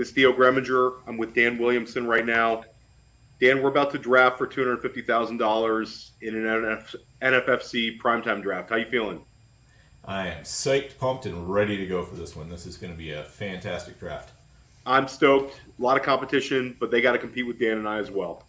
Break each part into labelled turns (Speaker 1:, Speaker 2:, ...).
Speaker 1: This is Theo Gremminger. I'm with Dan Williamson right now. Dan, we're about to draft for $250,000 in an NFFC Primetime draft. How you feeling?
Speaker 2: I am psyched, pumped, and ready to go for this one. This is going to be a fantastic draft.
Speaker 1: I'm stoked. A lot of competition, but they got to compete with Dan and I as well.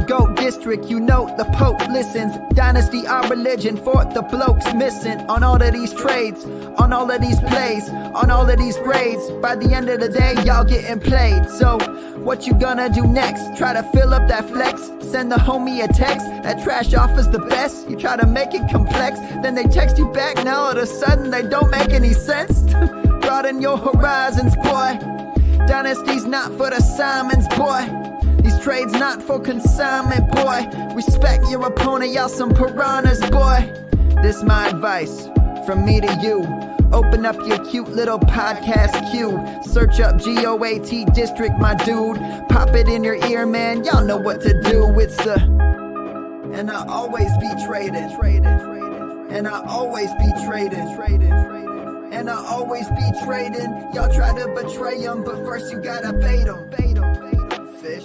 Speaker 3: Go district, you know the Pope listens. Dynasty, our religion, for the blokes missing. On all of these trades, on all of these plays, on all of these grades. By the end of the day, y'all getting played. So, what you gonna do next? Try to fill up that flex? Send the homie a text? That trash offer's the best? You try to make it complex, then they text you back. Now all of a sudden they don't make any sense. Broaden your horizons, boy. Dynasty's not for the Simons, boy. These trades not for consignment, boy. Respect your opponent, y'all some piranhas, boy. This my advice, from me to you. Open up your cute little podcast queue. Search up GOAT District, my dude. Pop it in your ear, man, y'all know what to do. It's the... And I always be traded. And I always be traded. And I always be trading. Y'all try to betray them, but first you gotta bait them. Fish.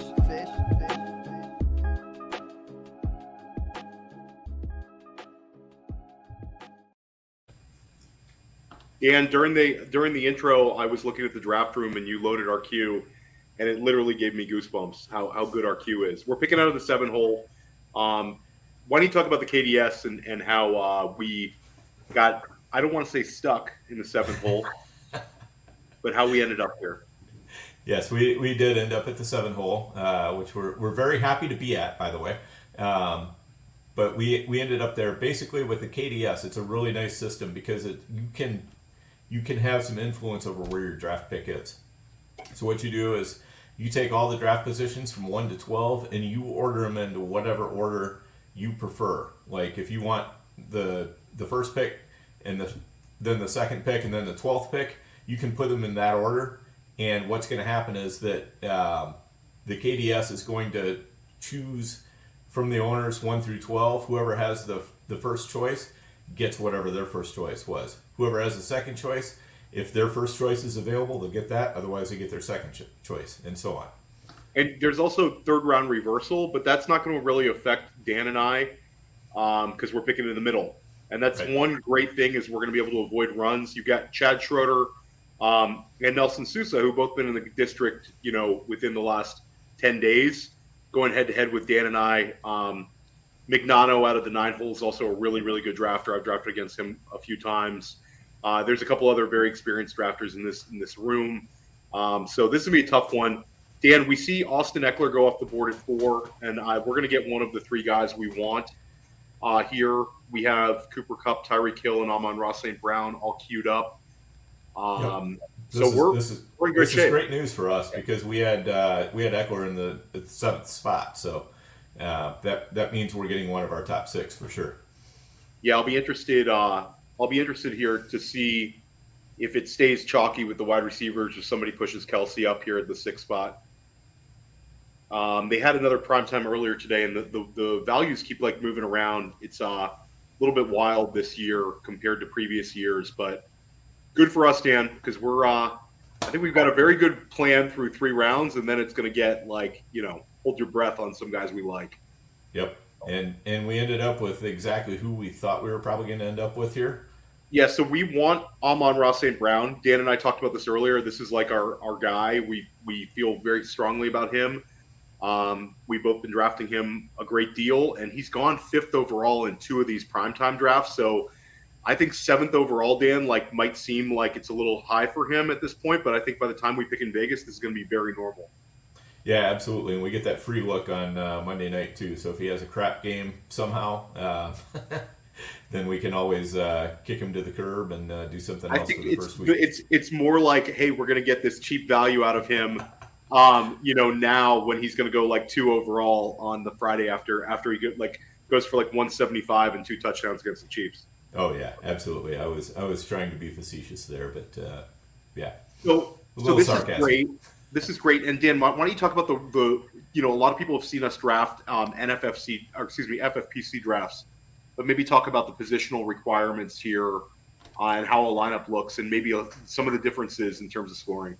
Speaker 1: Dan, during the intro, I was looking at the draft room and you loaded our queue, and it literally gave me goosebumps how good our queue is. We're picking out of the 7 hole. Why don't you talk about the KDS and how we got, I don't want to say stuck in the 7th hole, but how we ended up here.
Speaker 2: Yes, we did end up at the 7th hole, which we're very happy to be at, by the way. But we ended up there basically with the KDS. It's a really nice system because you can have some influence over where your draft pick is. So what you do is you take all the draft positions from 1 to 12 and you order them into whatever order you prefer. Like if you want the first pick and then the second pick and then the 12th pick, you can put them in that order. And what's going to happen is that the KDS is going to choose from the owners 1 through 12. Whoever has the first choice gets whatever their first choice was. Whoever has the second choice, if their first choice is available, they'll get that. Otherwise, they get their second choice, and so on.
Speaker 1: And there's also third round reversal, but that's not going to really affect Dan and I because we're picking in the middle. And that's right. One great thing is we're going to be able to avoid runs. You've got Chad Schroeder and Nelson Sousa, who both been in the district, within the last 10 days, going head to head with Dan and I. Mignano out of the 9 holes, also a really, really good drafter. I've drafted against him a few times. There's a couple other very experienced drafters in this room. So this is going to be a tough one. Dan, we see Austin Eckler go off the board at 4, and we're going to get one of the 3 guys we want. Here we have Cooper Kupp, Tyreek Hill, and Amon-Ra St. Brown all queued up.
Speaker 2: This
Speaker 1: we're in good shape.
Speaker 2: Is great news for us because we had Eckler in the 7th spot. So that means we're getting one of our top 6 for sure.
Speaker 1: Yeah, I'll be interested here to see if it stays chalky with the wide receivers or somebody pushes Kelsey up here at the 6th spot. They had another primetime earlier today, and the values keep moving around. It's a little bit wild this year compared to previous years, but good for us, Dan, because we're I think we've got a very good plan through 3 rounds, and then it's going to get hold your breath on some guys we like.
Speaker 2: Yep. And we ended up with exactly who we thought we were probably going to end up with here.
Speaker 1: Yeah, so we want Amon-Ra St. Brown. Dan and I talked about this earlier. This is our guy. We feel very strongly about him. We've both been drafting him a great deal, and he's gone 5th overall in 2 of these primetime drafts. So I think 7th overall, Dan, might seem like it's a little high for him at this point, but I think by the time we pick in Vegas, this is going to be very normal.
Speaker 2: Yeah, absolutely. And we get that free look on Monday night, too. So if he has a crap game somehow, then we can always kick him to the curb and do something else for the first week.
Speaker 1: It's more like, hey, we're going to get this cheap value out of him, now when he's going to go 2 overall on the Friday after he goes for 175 and 2 touchdowns against the Chiefs.
Speaker 2: Oh, yeah, absolutely. I was trying to be facetious there, but yeah.
Speaker 1: So this sarcasm. Is great. This is great. And Dan, why don't you talk about the a lot of people have seen us draft FFPC drafts, but maybe talk about the positional requirements here and how a lineup looks, and maybe some of the differences in terms of scoring.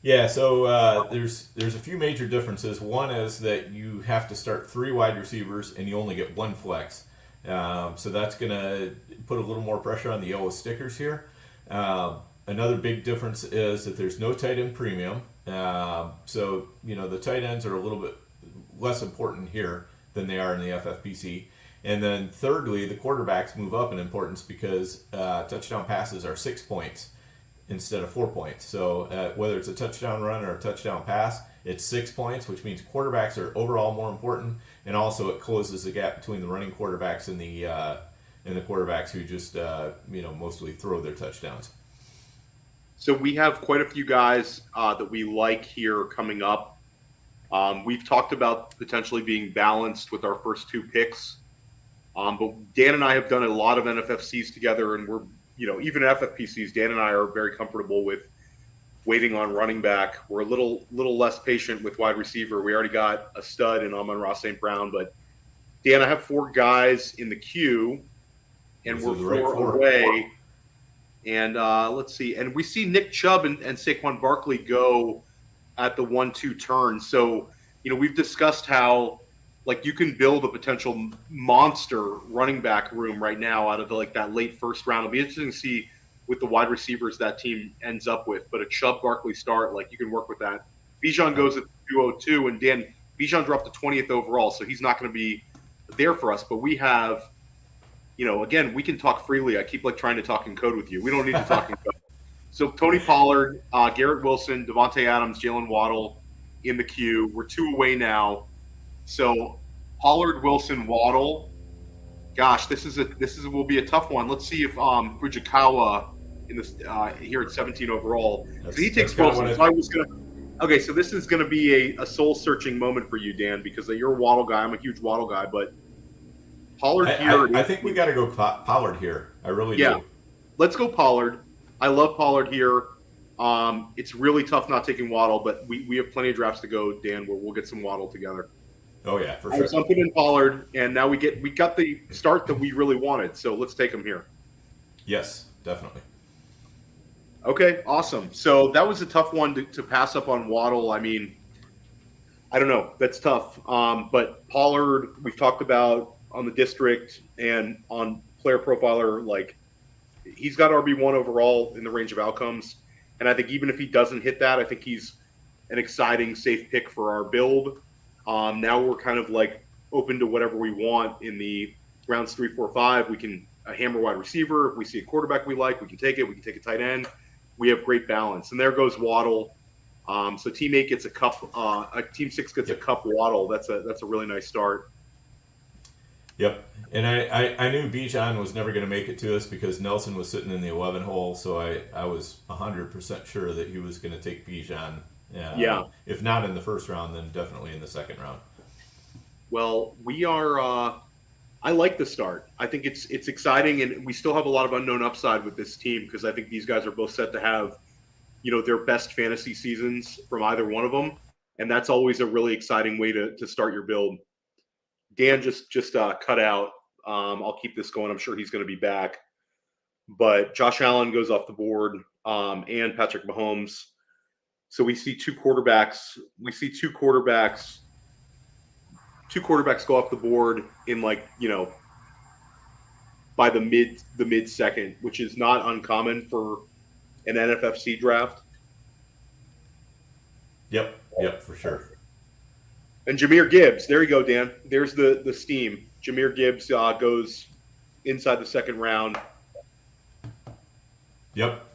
Speaker 2: Yeah, so there's a few major differences. One is that you have to start 3 wide receivers and you only get 1 flex. So that's going to put a little more pressure on the yellow stickers here. Another big difference is that there's no tight end premium. So, the tight ends are a little bit less important here than they are in the FFPC. And then thirdly, the quarterbacks move up in importance because touchdown passes are 6 points instead of 4 points. So whether it's a touchdown run or a touchdown pass, it's 6 points, which means quarterbacks are overall more important, and also it closes the gap between the running quarterbacks and the quarterbacks who just mostly throw their touchdowns.
Speaker 1: So we have quite a few guys that we like here coming up. We've talked about potentially being balanced with our first 2 picks, but Dan and I have done a lot of NFFCs together, and we're even FFPCs. Dan and I are very comfortable with waiting on running back. We're a little less patient with wide receiver. We already got a stud in Amon-Ra St. Brown, but Dan, I have 4 guys in the queue, and we're 4 away. And let's see. And we see Nick Chubb and Saquon Barkley go at the 1-2 turn. So, we've discussed how, you can build a potential monster running back room right now out of that late first round. It'll be interesting to see with the wide receivers that team ends up with. But a Chubb Barkley start, you can work with that. Bijan goes at 202, and Dan, Bijan dropped to 20th overall, so he's not going to be there for us. But we have – again, we can talk freely. I keep trying to talk in code with you. We don't need to talk in code. So Tony Pollard, Garrett Wilson, Devontae Adams, Jalen Waddle in the queue. We're 2 away now. So Pollard, Wilson, Waddle. Gosh, this will be a tough one. Let's see if Fujikawa in this here at 17 overall. So he takes Wilson. Okay, so this is gonna be a soul searching moment for you, Dan, because you're a Waddle guy. I'm a huge Waddle guy, but Pollard here.
Speaker 2: I think we got to go Pollard here. I really do.
Speaker 1: Let's go Pollard. I love Pollard here. It's really tough not taking Waddle, but we have plenty of drafts to go, Dan, where we'll get some Waddle together.
Speaker 2: Oh yeah, for sure.
Speaker 1: Something in Pollard, and now we got the start that we really wanted. So let's take him here.
Speaker 2: Yes, definitely.
Speaker 1: Okay, awesome. So that was a tough one to pass up on Waddle. I mean, I don't know. That's tough. But Pollard, we've talked about on the district and on Player Profiler, he's got RB1 overall in the range of outcomes. And I think even if he doesn't hit that, I think he's an exciting, safe pick for our build. Now we're kind of open to whatever we want in the rounds 3, 4, 5. We can hammer wide receiver. If we see a quarterback we like, we can take it. We can take a tight end. We have great balance. And there goes Waddle. So team 8 gets a cup. Team 6 gets a cup Waddle. That's a really nice start.
Speaker 2: Yep. And I knew Bijan was never going to make it to us because Nelson was sitting in the 11 hole, so I was 100% sure that he was going to take Bijan. If not in the first round, then definitely in the second round.
Speaker 1: Well, we are I like the start. I think it's exciting, and we still have a lot of unknown upside with this team because I think these guys are both set to have, their best fantasy seasons from either one of them, and that's always a really exciting way to start your build. Dan just cut out. I'll keep this going. I'm sure he's going to be back. But Josh Allen goes off the board, and Patrick Mahomes. So we see 2 quarterbacks. We see 2 quarterbacks. 2 quarterbacks go off the board in by the mid second, which is not uncommon for an NFFC draft.
Speaker 2: Yep, for sure.
Speaker 1: And Jahmyr Gibbs, there you go, Dan. There's the steam. Jahmyr Gibbs goes inside the second round.
Speaker 2: Yep,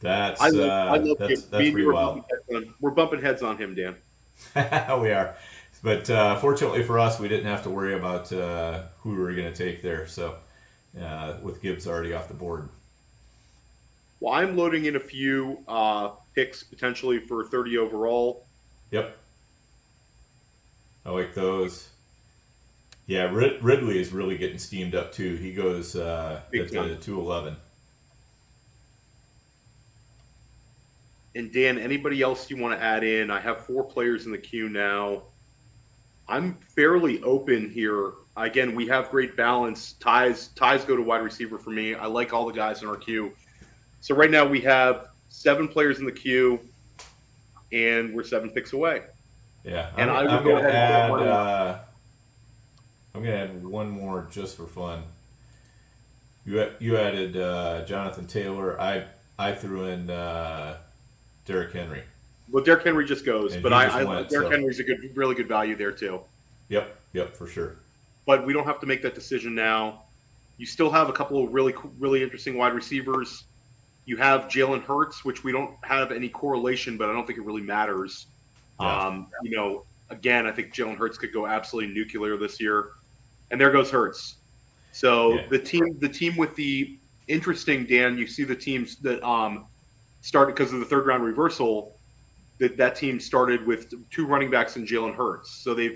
Speaker 1: I love Gibbs.
Speaker 2: pretty wild.
Speaker 1: We're bumping heads on him, Dan.
Speaker 2: We are, but fortunately for us, we didn't have to worry about who we were going to take there. So with Gibbs already off the board.
Speaker 1: Well, I'm loading in a few picks potentially for 30 overall.
Speaker 2: Yep. I like those. Yeah, Ridley is really getting steamed up too. He goes at the 211.
Speaker 1: And Dan, anybody else you want to add in? I have 4 players in the queue now. I'm fairly open here. Again, we have great balance. Ties go to wide receiver for me. I like all the guys in our queue. So right now we have 7 players in the queue, and we're 7 picks away.
Speaker 2: Yeah,
Speaker 1: And
Speaker 2: I'm going to add. I'm going to add one more just for fun. You added Jonathan Taylor. I threw in Derrick Henry.
Speaker 1: Well, Derrick Henry just goes,
Speaker 2: And
Speaker 1: but Derrick
Speaker 2: so.
Speaker 1: Henry's a really good value there too.
Speaker 2: Yep, for sure.
Speaker 1: But we don't have to make that decision now. You still have a couple of really interesting wide receivers. You have Jalen Hurts, which we don't have any correlation, but I don't think it really matters.
Speaker 2: Yeah.
Speaker 1: Again, I think Jalen Hurts could go absolutely nuclear this year, and there goes Hurts. So
Speaker 2: Yeah.
Speaker 1: the team with the interesting, Dan, you see the teams that started because of the third round reversal. That team started with 2 running backs and Jalen Hurts. So they're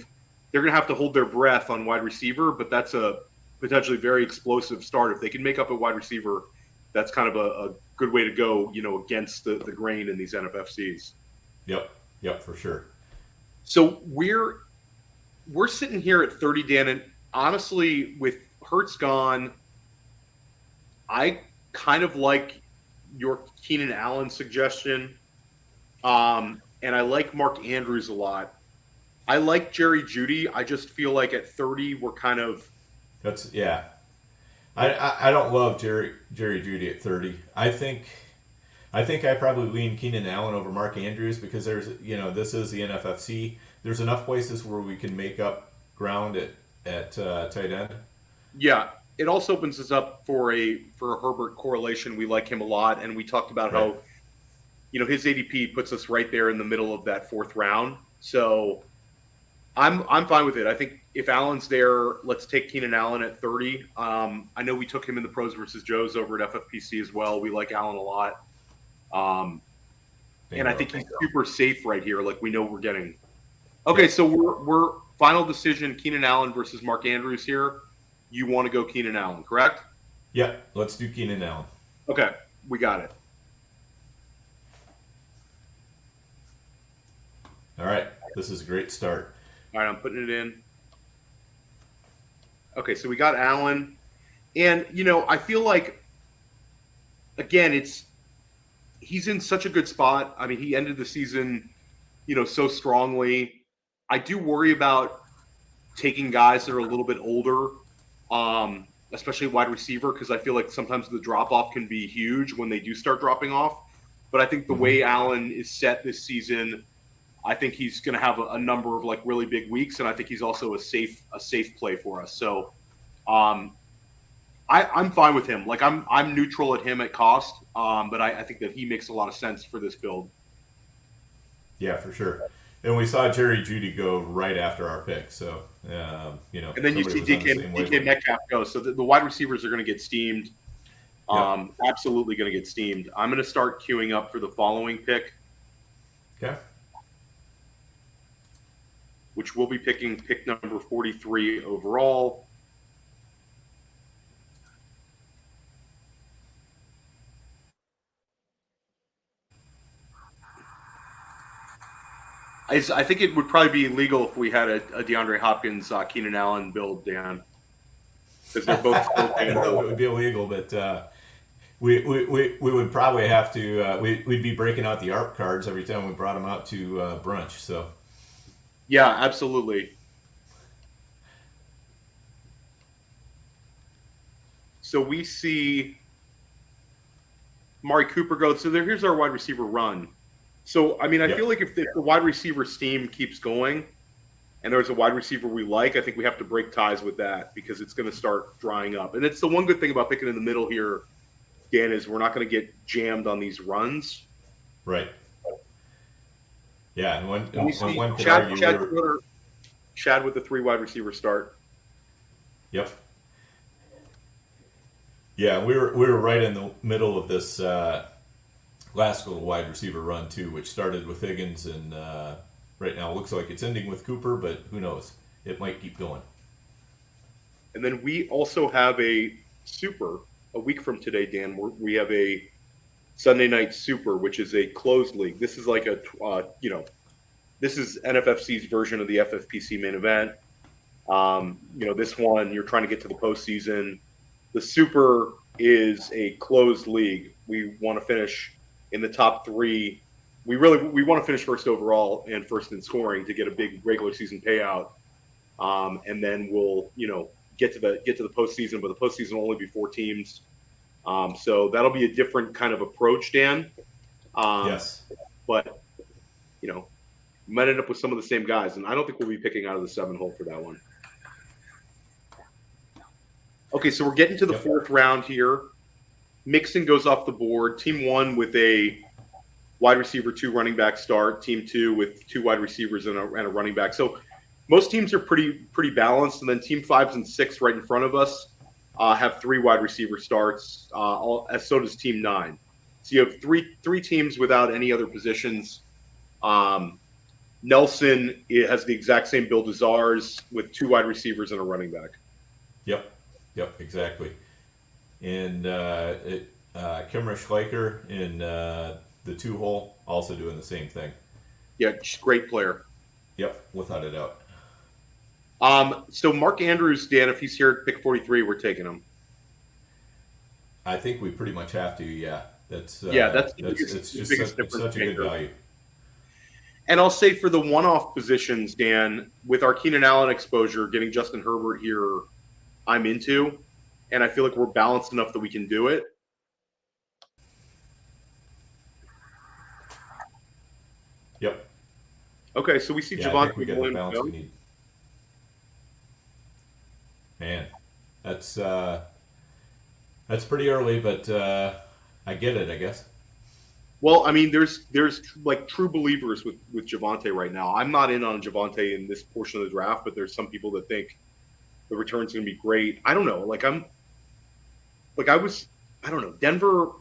Speaker 1: going to have to hold their breath on wide receiver, but that's a potentially very explosive start. If they can make up a wide receiver, that's kind of a good way to go, against the grain in these NFFCs.
Speaker 2: Yep, for sure.
Speaker 1: So we're sitting here at 30, Dan, and honestly, with Hurts gone, I kind of like your Keenan Allen suggestion. And I like Mark Andrews a lot. I like Jerry Jeudy. I just feel like at 30, we're kind of.
Speaker 2: I don't love Jerry Jeudy at 30. I think I probably lean Keenan Allen over Mark Andrews because this is the NFFC. There's enough places where we can make up ground at tight end.
Speaker 1: Yeah, it also opens us up for a Herbert correlation. We like him a lot, and we talked about how his ADP puts us right there in the middle of that 4th round. So I'm fine with it. I think if Allen's there, let's take Keenan Allen at 30. I know we took him in the Pros versus Joes over at FFPC as well. We like Allen a lot. And I think he's super safe right here. Like we know we're getting. Okay, so we're final decision, Keenan Allen versus Mark Andrews here. You want to go Keenan Allen, correct?
Speaker 2: Yeah, let's do Keenan Allen.
Speaker 1: Okay, we got it.
Speaker 2: All right, this is a great start.
Speaker 1: All right, I'm putting it in. Okay, so we got Allen. And, I feel like, again, he's in such a good spot. I mean, he ended the season, so strongly. I do worry about taking guys that are a little bit older, especially wide receiver, because I feel like sometimes the drop-off can be huge when they do start dropping off. But I think the way Allen is set this season, I think he's going to have a number of really big weeks, and I think he's also a safe play for us. So, I'm fine with him. I'm neutral at him at cost, but I think that he makes a lot of sense for this build.
Speaker 2: Yeah, for sure. And we saw Jerry Jeudy go right after our pick, so
Speaker 1: And then you see DK Metcalf go. So the wide receivers are going to get steamed. Absolutely going to get steamed. I'm going to start queuing up for the following pick.
Speaker 2: Okay.
Speaker 1: Which we'll be picking pick number 43 overall. I think it would probably be illegal if we had a DeAndre Hopkins, Keenan Allen build, Dan. Because they're both.
Speaker 2: I don't know if it would be illegal, but we would probably have to. We'd be breaking out the ARP cards every time we brought them out to brunch. So.
Speaker 1: Yeah, absolutely. So we see Amari Cooper go. So here's our wide receiver run. So, I mean, I feel like if the wide receiver steam keeps going and there's a wide receiver we like, I think we have to break ties with that because it's going to start drying up. And it's the one good thing about picking in the middle here, Dan, is we're not going to get jammed on these runs.
Speaker 2: Right. Yeah, and one could
Speaker 1: Chad,
Speaker 2: argue
Speaker 1: Chad with the 3 wide receiver start.
Speaker 2: Yep. Yeah, we were right in the middle of this last little wide receiver run too, which started with Higgins, and right now it looks like it's ending with Cooper, but who knows? It might keep going.
Speaker 1: And then we also have a week from today, Dan. We have a Sunday Night Super, which is a closed league. This is like this is NFFC's version of the FFPC main event. This one you're trying to get to the postseason. The Super is a closed league. We want to finish in the top 3. We want to finish first overall and first in scoring to get a big regular season payout, and then we'll get to the postseason. But the postseason will only be 4 teams, so that'll be a different kind of approach, Dan.
Speaker 2: Yes,
Speaker 1: but we might end up with some of the same guys, and I don't think we'll be picking out of the 7 hole for that one. Okay, so we're getting to the 4th round here. Mixon goes off the board. Team 1 with a wide receiver, 2 running back start. Team 2 with 2 wide receivers and a running back. So most teams are pretty balanced. And then team 5s and 6 right in front of us have 3 wide receiver starts. So does team 9. So you have three teams without any other positions. Nelson has the exact same build as ours with 2 wide receivers and a running back.
Speaker 2: Yep, exactly. And Kimmer Schleicher in the 2 hole also doing the same thing.
Speaker 1: Yeah, great player.
Speaker 2: Yep, without a doubt.
Speaker 1: So Mark Andrews, Dan, if he's here at pick 43, we're taking him.
Speaker 2: I think we pretty much have to. Yeah, that's
Speaker 1: the biggest
Speaker 2: it's
Speaker 1: difference
Speaker 2: such a good value.
Speaker 1: And I'll say for the one-off positions, Dan, with our Keenan Allen exposure, getting Justin Herbert here, I'm into, and I feel like we're balanced enough that we can do it.
Speaker 2: Yep.
Speaker 1: Okay, so we see
Speaker 2: I
Speaker 1: Javonte
Speaker 2: think we get the balance
Speaker 1: Williams.
Speaker 2: we need. Man, that's pretty early, but I get it, I guess.
Speaker 1: Well, I mean, there's like true believers with Javonte right now. I'm not in on Javonte in this portion of the draft, but there's some people that think the return's going to be great. I don't know. I don't know. Denver,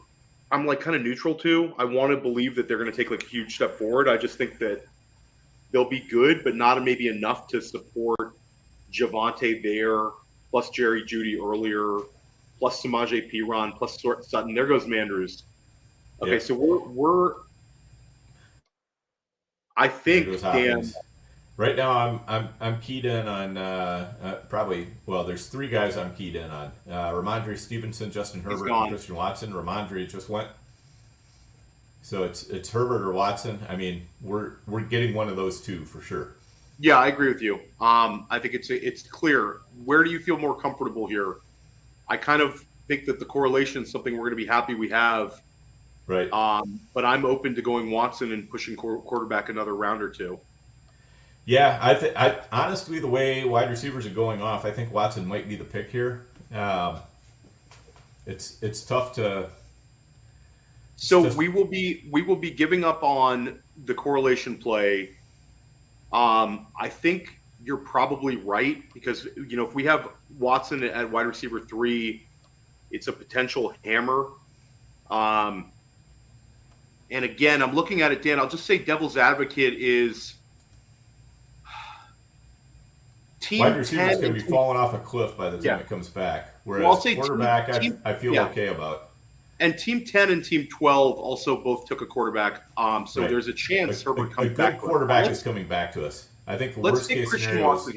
Speaker 1: I'm like kind of neutral to. I want to believe that they're going to take like a huge step forward. I just think that they'll be good, but not maybe enough to support Javonte there, plus Jerry Jeudy earlier, plus Samaje Perine, plus Sutton. There goes Mandrews. Okay, so we're. I think Dan.
Speaker 2: Right now, I'm keyed in on probably. Well, there's 3 guys I'm keyed in on: Ramondre Stevenson, Justin Herbert, and Christian Watson. Ramondre just went, so it's Herbert or Watson. I mean, we're getting one of those 2 for sure.
Speaker 1: Yeah, I agree with you. I think it's clear. Where do you feel more comfortable here? I kind of think that the correlation is something we're going to be happy we have.
Speaker 2: Right.
Speaker 1: But I'm open to going Watson and pushing quarterback another round or 2.
Speaker 2: Yeah, I honestly, the way wide receivers are going off, I think Watson might be the pick here. It's tough to.
Speaker 1: We will be giving up on the correlation play. I think you're probably right because if we have Watson at wide receiver 3, it's a potential hammer. And again, I'm looking at it, Dan. I'll just say devil's advocate is team
Speaker 2: wide receivers going to be
Speaker 1: team,
Speaker 2: falling off a cliff by the time it comes back. Whereas quarterback, I feel okay about.
Speaker 1: And team 10 and team 12 also both took a quarterback. So there's a chance Herbert comes back.
Speaker 2: A good quarterback is coming back to us. I think the worst case scenario is.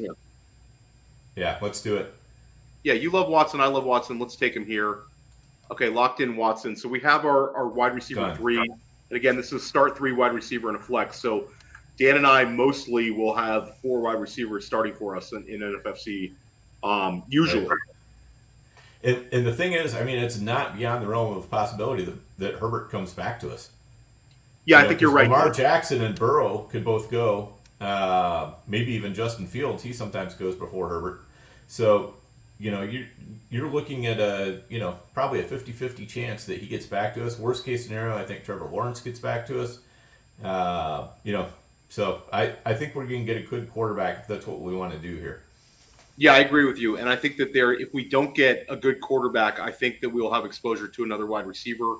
Speaker 2: Yeah, let's do it.
Speaker 1: Yeah, you love Watson. I love Watson. Let's take him here. Okay, locked in Watson. So we have our wide receiver 3. And again, this is start 3 wide receiver and a flex. So Dan and I mostly will have 4 wide receivers starting for us in NFFC usually.
Speaker 2: Right. And the thing is, I mean, it's not beyond the realm of possibility that Herbert comes back to us.
Speaker 1: Yeah, I think you're right.
Speaker 2: Lamar Jackson and Burrow could both go. Maybe even Justin Fields. He sometimes goes before Herbert. So, you're looking at probably a 50-50 chance that he gets back to us. Worst case scenario, I think Trevor Lawrence gets back to us. So I think we're going to get a good quarterback if that's what we want to do here.
Speaker 1: Yeah, I agree with you. And I think that if we don't get a good quarterback, I think that we'll have exposure to another wide receiver.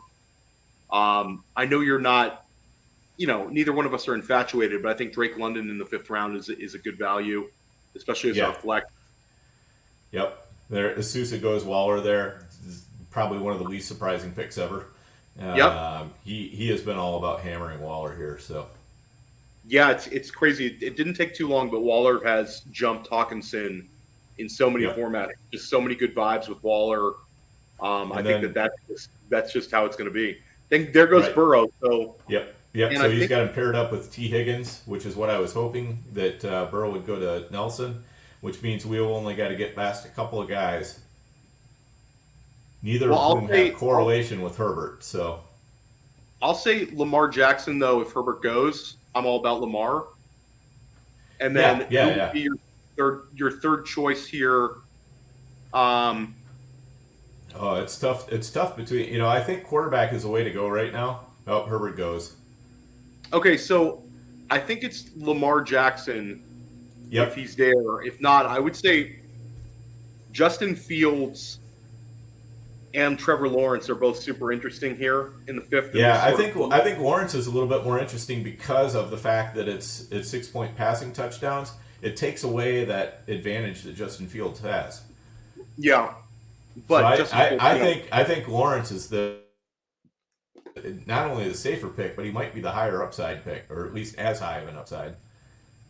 Speaker 1: I know you're not, neither one of us are infatuated, but I think Drake London in the 5th round is a good value, especially as our flex.
Speaker 2: Yep. There, Sousa goes Waller there. This is probably one of the least surprising picks ever.
Speaker 1: Yep.
Speaker 2: He has been all about hammering Waller here. So
Speaker 1: Yeah, it's crazy. It didn't take too long, but Waller has jumped Hawkinson in so many
Speaker 2: Yep.
Speaker 1: formats. Just so many good vibes with Waller. I think
Speaker 2: then-
Speaker 1: that's just how it's going to be. Then there goes
Speaker 2: Right.
Speaker 1: Burrow. So
Speaker 2: Yep.
Speaker 1: And
Speaker 2: So
Speaker 1: I
Speaker 2: he's
Speaker 1: think-
Speaker 2: got him paired up with T. Higgins, which is what I was hoping that Burrow would go to Nelson, which means we only got to get past a couple of guys, neither
Speaker 1: Well,
Speaker 2: of whom have correlation with Herbert. So
Speaker 1: I'll say Lamar Jackson though. If Herbert goes, I'm all about Lamar. And then
Speaker 2: Yeah,
Speaker 1: who would be your third choice here?
Speaker 2: it's tough. It's tough between I think quarterback is the way to go right now. Oh, Herbert goes.
Speaker 1: Okay, so I think it's Lamar Jackson
Speaker 2: Yep.
Speaker 1: if he's there. If not, I would say Justin Fields and Trevor Lawrence are both super interesting here in the fifth.
Speaker 2: Yeah, I think Lawrence is a little bit more interesting because of the fact that it's 6-point passing touchdowns. It takes away that advantage that Justin Fields has.
Speaker 1: Yeah, but
Speaker 2: So
Speaker 1: Justin Fields,
Speaker 2: I think Lawrence is not only the safer pick, but he might be the higher upside pick, or at least as high of an upside.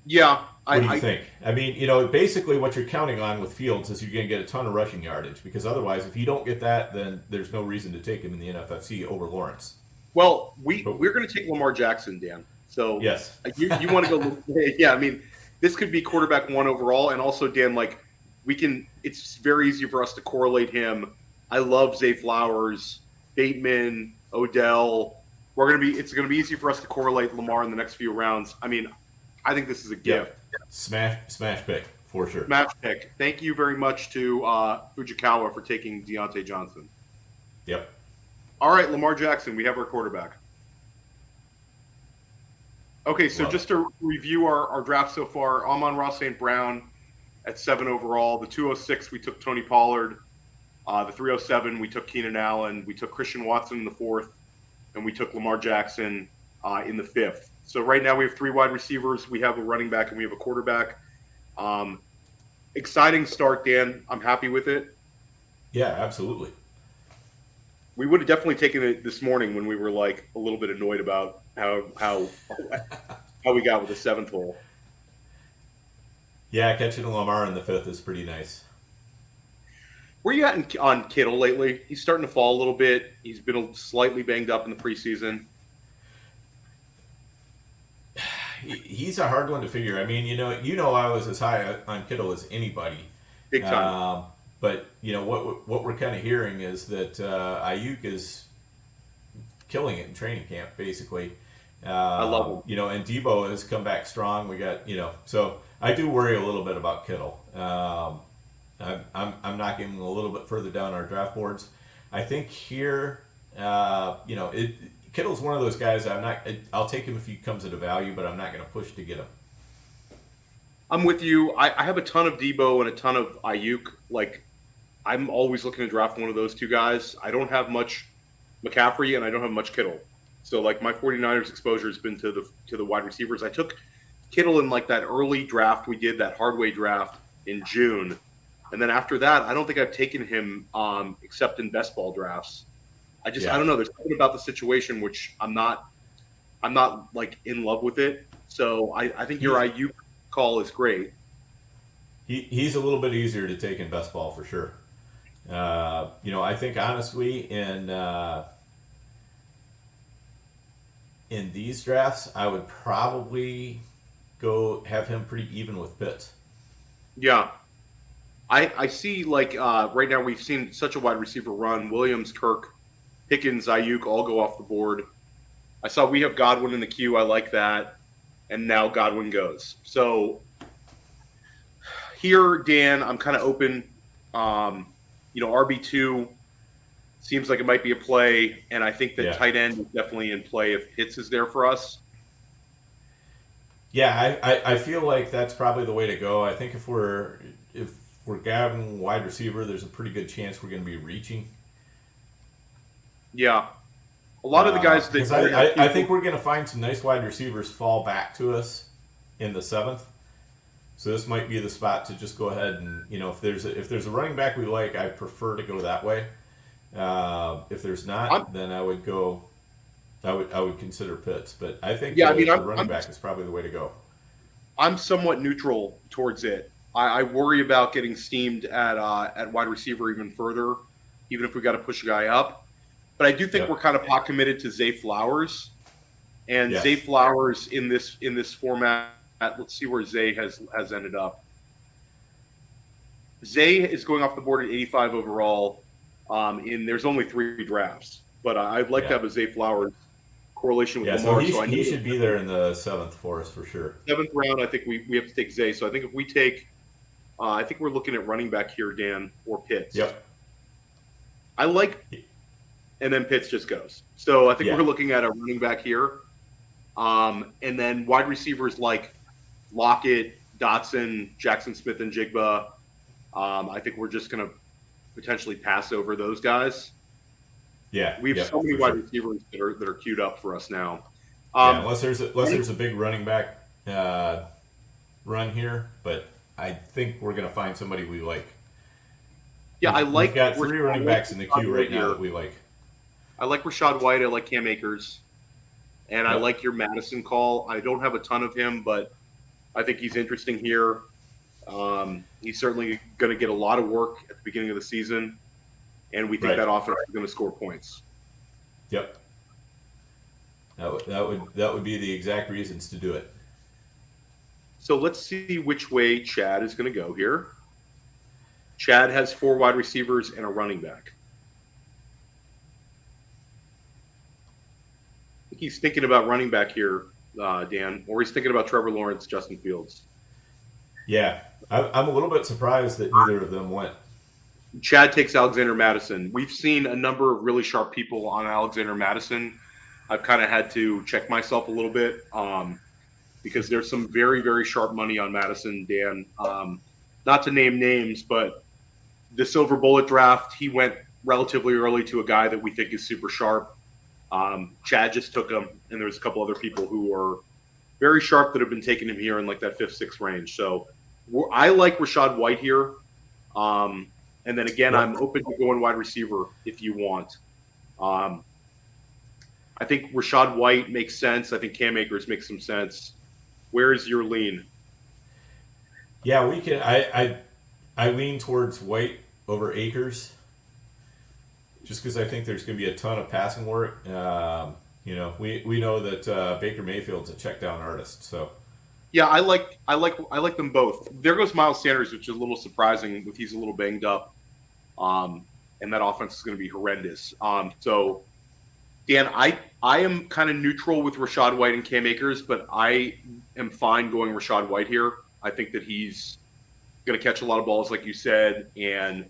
Speaker 1: yeah,
Speaker 2: What do you think? I mean, basically what you're counting on with Fields is you're going to get a ton of rushing yardage, because otherwise, if you don't get that, then there's no reason to take him in the NFFC over Lawrence.
Speaker 1: Well, we're going to take Lamar Jackson, Dan. So
Speaker 2: Yes.
Speaker 1: you want to go? Yeah, I mean, this could be quarterback one overall, and also Dan, like we can. It's very easy for us to correlate him. I love Zay Flowers, Bateman, Odell. It's gonna be easy for us to correlate Lamar in the next few rounds. I mean, I think this is a gift.
Speaker 2: Smash pick for sure.
Speaker 1: Match pick. Thank you very much to Fujikawa for taking Deontay Johnson.
Speaker 2: Yep.
Speaker 1: All right, Lamar Jackson, we have our quarterback. Okay, so just to review our draft so far, Amon-Ra St. Brown at 7 overall. The 206, we took Tony Pollard. The 307, we took Keenan Allen. We took Christian Watson in the 4th, and we took Lamar Jackson in the 5th. So right now we have 3 wide receivers. We have a running back, and we have a quarterback. Exciting start, Dan. I'm happy with it.
Speaker 2: Yeah, absolutely.
Speaker 1: We would have definitely taken it this morning when we were like a little bit annoyed about how we got with the 7th hole.
Speaker 2: Yeah, catching Lamar in the 5th is pretty nice.
Speaker 1: Where you at on Kittle lately? He's starting to fall a little bit. He's been slightly banged up in the preseason.
Speaker 2: He's a hard one to figure. I mean, I was as high on Kittle as anybody.
Speaker 1: Big time.
Speaker 2: But what we're kind of hearing is that Ayuk is killing it in training camp, basicay.
Speaker 1: I love him.
Speaker 2: And Debo has come back strong. We got so I do worry a little bit about Kittle. I'm knocking him a little bit further down our draft boards. I think here, Kittle's one of those guys. I'll take him if he comes at a value, but I'm not going to push to get him.
Speaker 1: I'm with you. I have a ton of Debo and a ton of Ayuk. Like, I'm always looking to draft one of those two guys. I don't have much McCaffrey and I don't have much Kittle. So, like, my 49ers exposure has been to the wide receivers. I took Kittle in, like, that early draft we did, that Hardway draft in June. And then after that, I don't think I've taken him except in best ball drafts. I don't know. There's something about the situation which I'm not like in love with it. So I think your Ayuk call is great.
Speaker 2: He's a little bit easier to take in best ball for sure. I think honestly in these drafts, I would probably go have him pretty even with Pitts.
Speaker 1: Yeah. I see, like, right now we've seen such a wide receiver run. Williams, Kirk, Pickens, Ayuk all go off the board. I saw we have Godwin in the queue. I like that. And now Godwin goes. So here, Dan, I'm kind of open. RB2 seems like it might be a play. And I think that tight end is definitely in play if Hitz is there for us.
Speaker 2: Yeah, I feel like that's probably the way to go. I think if we're gathering wide receiver, there's a pretty good chance we're going to be reaching.
Speaker 1: Yeah. A lot of the guys that
Speaker 2: I think we're going to find some nice wide receivers fall back to us in the 7th. So this might be the spot to just go ahead and, if there's a running back we like, I prefer to go that way. If there's not, then I would go. I would consider Pitts, but I think
Speaker 1: Yeah, I mean,
Speaker 2: the running back is probably the way to go.
Speaker 1: I'm somewhat neutral towards it. I worry about getting steamed at wide receiver even further, even if we got to push a guy up. But I do think we're kind of pot committed to Zay Flowers, and Zay Flowers in this format. Let's see where Zay has ended up. Zay is going off the board at 85 overall. There's only 3 drafts, but I'd like to have a Zay Flowers correlation with Lamar.
Speaker 2: So he should be there in the 7th for us for sure.
Speaker 1: 7th round, I think we have to take Zay. So I think if we take, I think we're looking at running back here, Dan, or Pitts.
Speaker 2: Yep.
Speaker 1: I like, and then Pitts just goes. So I think we're looking at a running back here, and then wide receivers like Lockett, Dotson, Jackson Smith, and Jigba. I think we're just going to potentially pass over those guys.
Speaker 2: Yeah,
Speaker 1: we have so many wide receivers that are queued up for us now.
Speaker 2: Unless there's a big running back run here, but I think we're going to find somebody we like.
Speaker 1: Yeah,
Speaker 2: we've got 3 running backs in the queue right now that we like.
Speaker 1: I like Rachaad White. I like Cam Akers, and I like your Madison call. I don't have a ton of him, but I think he's interesting here. He's certainly going to get a lot of work at the beginning of the season, and we think that offense is going to score points.
Speaker 2: Yep. That would be the exact reasons to do it.
Speaker 1: So let's see which way Chad is going to go here. Chad has 4 wide receivers and a running back. I think he's thinking about running back here, Dan, or he's thinking about Trevor Lawrence, Justin Fields.
Speaker 2: Yeah, I'm a little bit surprised that neither of them went.
Speaker 1: Chad takes Alexander Madison. We've seen a number of really sharp people on Alexander Madison. I've kind of had to check myself a little bit because there's some very, very sharp money on Madison, Dan. Not to name names, but the Silver Bullet draft, he went relatively early to a guy that we think is super sharp. Chad just took him, and there's a couple other people who are very sharp that have been taking him here in like that 5th, 6th range. So I like Rachaad White here. And then again, I'm open to going wide receiver if you want. I think Rachaad White makes sense. I think Cam Akers makes some sense. Where is your lean?
Speaker 2: Yeah, we can. I lean towards White over Akers, just because I think there's going to be a ton of passing work. We know that Baker Mayfield's a check down artist, so.
Speaker 1: Yeah, I like them both. There goes Miles Sanders, which is a little surprising if he's a little banged up, and that offense is going to be horrendous. So, Dan, I am kind of neutral with Rachaad White and Cam Akers, but I am fine going Rachaad White here. I think that he's going to catch a lot of balls, like you said, and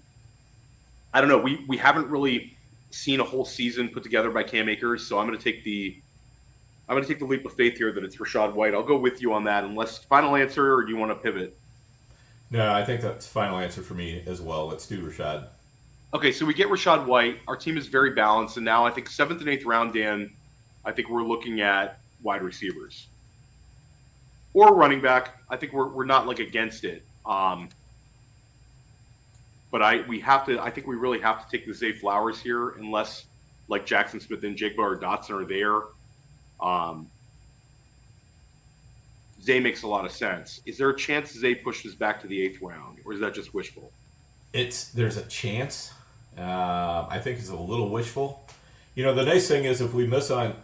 Speaker 1: I don't know. We haven't really seen a whole season put together by Cam Akers, so I'm going to take the leap of faith here that it's Rachaad White. I'll go with you on that. Unless final answer, or do you want to pivot?
Speaker 2: No, I think that's the final answer for me as well. Let's do Rachaad.
Speaker 1: Okay, so we get Rachaad White. Our team is very balanced, and now I think 7th and 8th round, Dan, I think we're looking at wide receivers or running back. I think we're not like against it, but I think we really have to take the Zay Flowers here, unless like Jackson Smith and Jigba or Dotson are there. Zay makes a lot of sense. Is there a chance Zay pushes back to the 8th round, or is that just wishful?
Speaker 2: There's a chance. I think it's a little wishful. The nice thing is if we miss on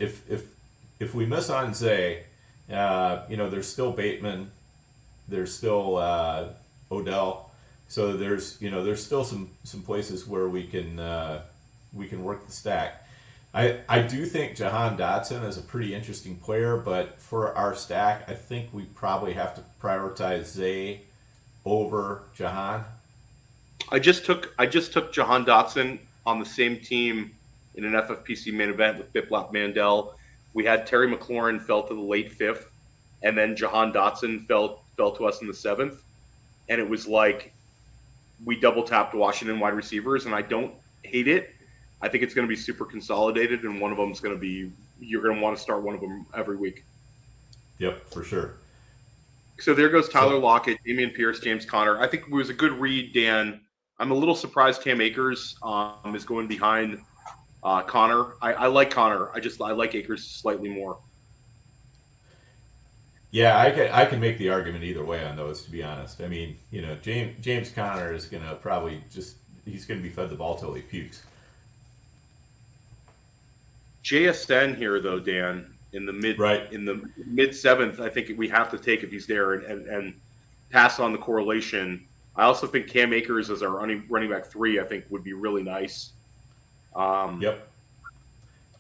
Speaker 2: Zay, there's still Bateman, there's still Odell, so there's still some places where we can work the stack. I do think Jahan Dotson is a pretty interesting player, but for our stack, I think we probably have to prioritize Zay over Jahan.
Speaker 1: I just took Jahan Dotson on the same team in an FFPC main event with Biplop Mandel. We had Terry McLaurin fell to the late 5th, and then Jahan Dotson fell to us in the 7th, and it was like we double tapped Washington wide receivers, and I don't hate it. I think it's going to be super consolidated, and one of them is going to be you're going to want to start one of them every week.
Speaker 2: Yep, for sure.
Speaker 1: So there goes Tyler Lockett, Damian Pierce, James Conner. I think it was a good read, Dan, I'm a little surprised Cam Akers is going behind Connor. I like Connor. I like Akers slightly more.
Speaker 2: Yeah, I can make the argument either way on those. To be honest, I mean, James Conner is gonna probably he's gonna be fed the ball till he pukes.
Speaker 1: JSN here though, Dan, in the mid seventh, I think we have to take if he's there and pass on the correlation. I also think Cam Akers as our running back 3, I think would be really nice.
Speaker 2: Yep.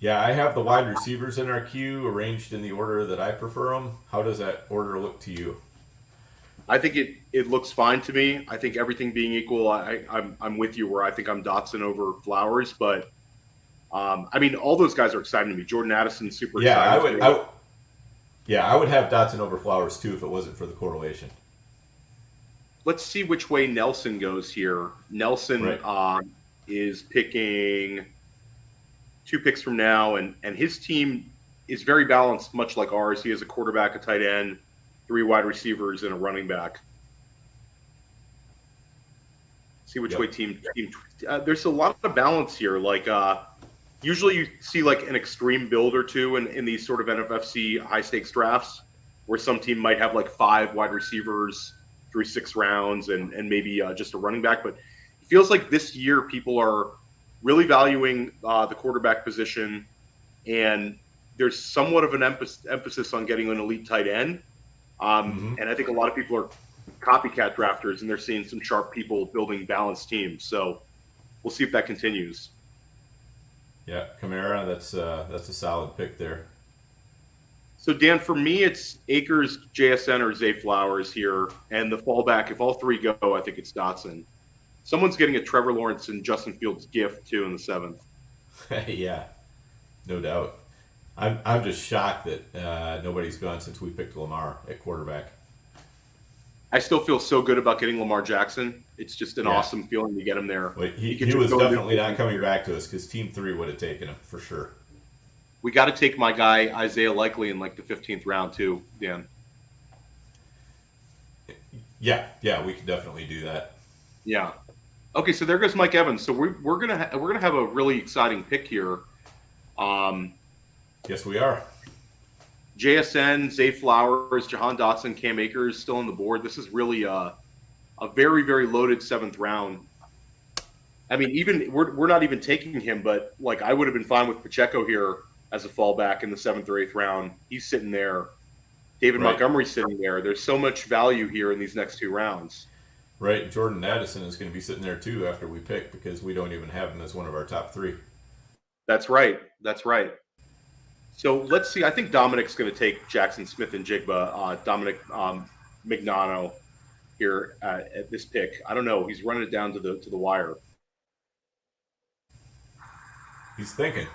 Speaker 2: Yeah, I have the wide receivers in our queue arranged in the order that I prefer them. How does that order look to you?
Speaker 1: I think it looks fine to me. I think everything being equal, I'm with you where I think I'm Dotson over Flowers, but I mean all those guys are exciting to me. Jordan Addison's super exciting.
Speaker 2: I would have Dotson over Flowers too if it wasn't for the correlation.
Speaker 1: Let's see which way Nelson goes here. Nelson is picking 2 picks from now, and his team is very balanced, much like ours. He has a quarterback, a tight end, 3 wide receivers, and a running back. See which way team there's a lot of balance here. Like usually you see like an extreme build or two in these sort of NFFC high stakes drafts, where some team might have like 5 wide receivers through 6 rounds and maybe just a running back. But it feels like this year people are really valuing the quarterback position, and there's somewhat of an emphasis on getting an elite tight end. And I think a lot of people are copycat drafters, and they're seeing some sharp people building balanced teams. So we'll see if that continues.
Speaker 2: Yeah, Kamara, that's a solid pick there.
Speaker 1: So, Dan, for me, it's Akers, JSN, or Zay Flowers here. And the fallback, if all 3 go, I think it's Dotson. Someone's getting a Trevor Lawrence and Justin Fields gift, too, in the 7th.
Speaker 2: Yeah, no doubt. I'm just shocked that nobody's gone since we picked Lamar at quarterback.
Speaker 1: I still feel so good about getting Lamar Jackson. It's just an awesome feeling to get him there.
Speaker 2: But he was definitely not coming back to us because Team 3 would have taken him for sure.
Speaker 1: We got to take my guy Isaiah Likely in like the 15th round too, Dan.
Speaker 2: Yeah, we can definitely do that.
Speaker 1: Yeah. Okay, so there goes Mike Evans. So we're gonna have a really exciting pick here.
Speaker 2: Yes, we are.
Speaker 1: JSN, Zay Flowers, Jahan Dotson, Cam Akers still on the board. This is really a very, very loaded 7th round. I mean, even we're not even taking him, but like I would have been fine with Pacheco here as a fallback in the 7th or 8th round. He's sitting there. David Montgomery's sitting there. There's so much value here in these next 2 rounds.
Speaker 2: Right. Jordan Addison is going to be sitting there too after we pick because we don't even have him as one of our top 3.
Speaker 1: That's right. So let's see. I think Dominic's going to take Jackson Smith and Jigba. Dominic Mignano here at this pick. I don't know. He's running it down to the wire.
Speaker 2: He's thinking.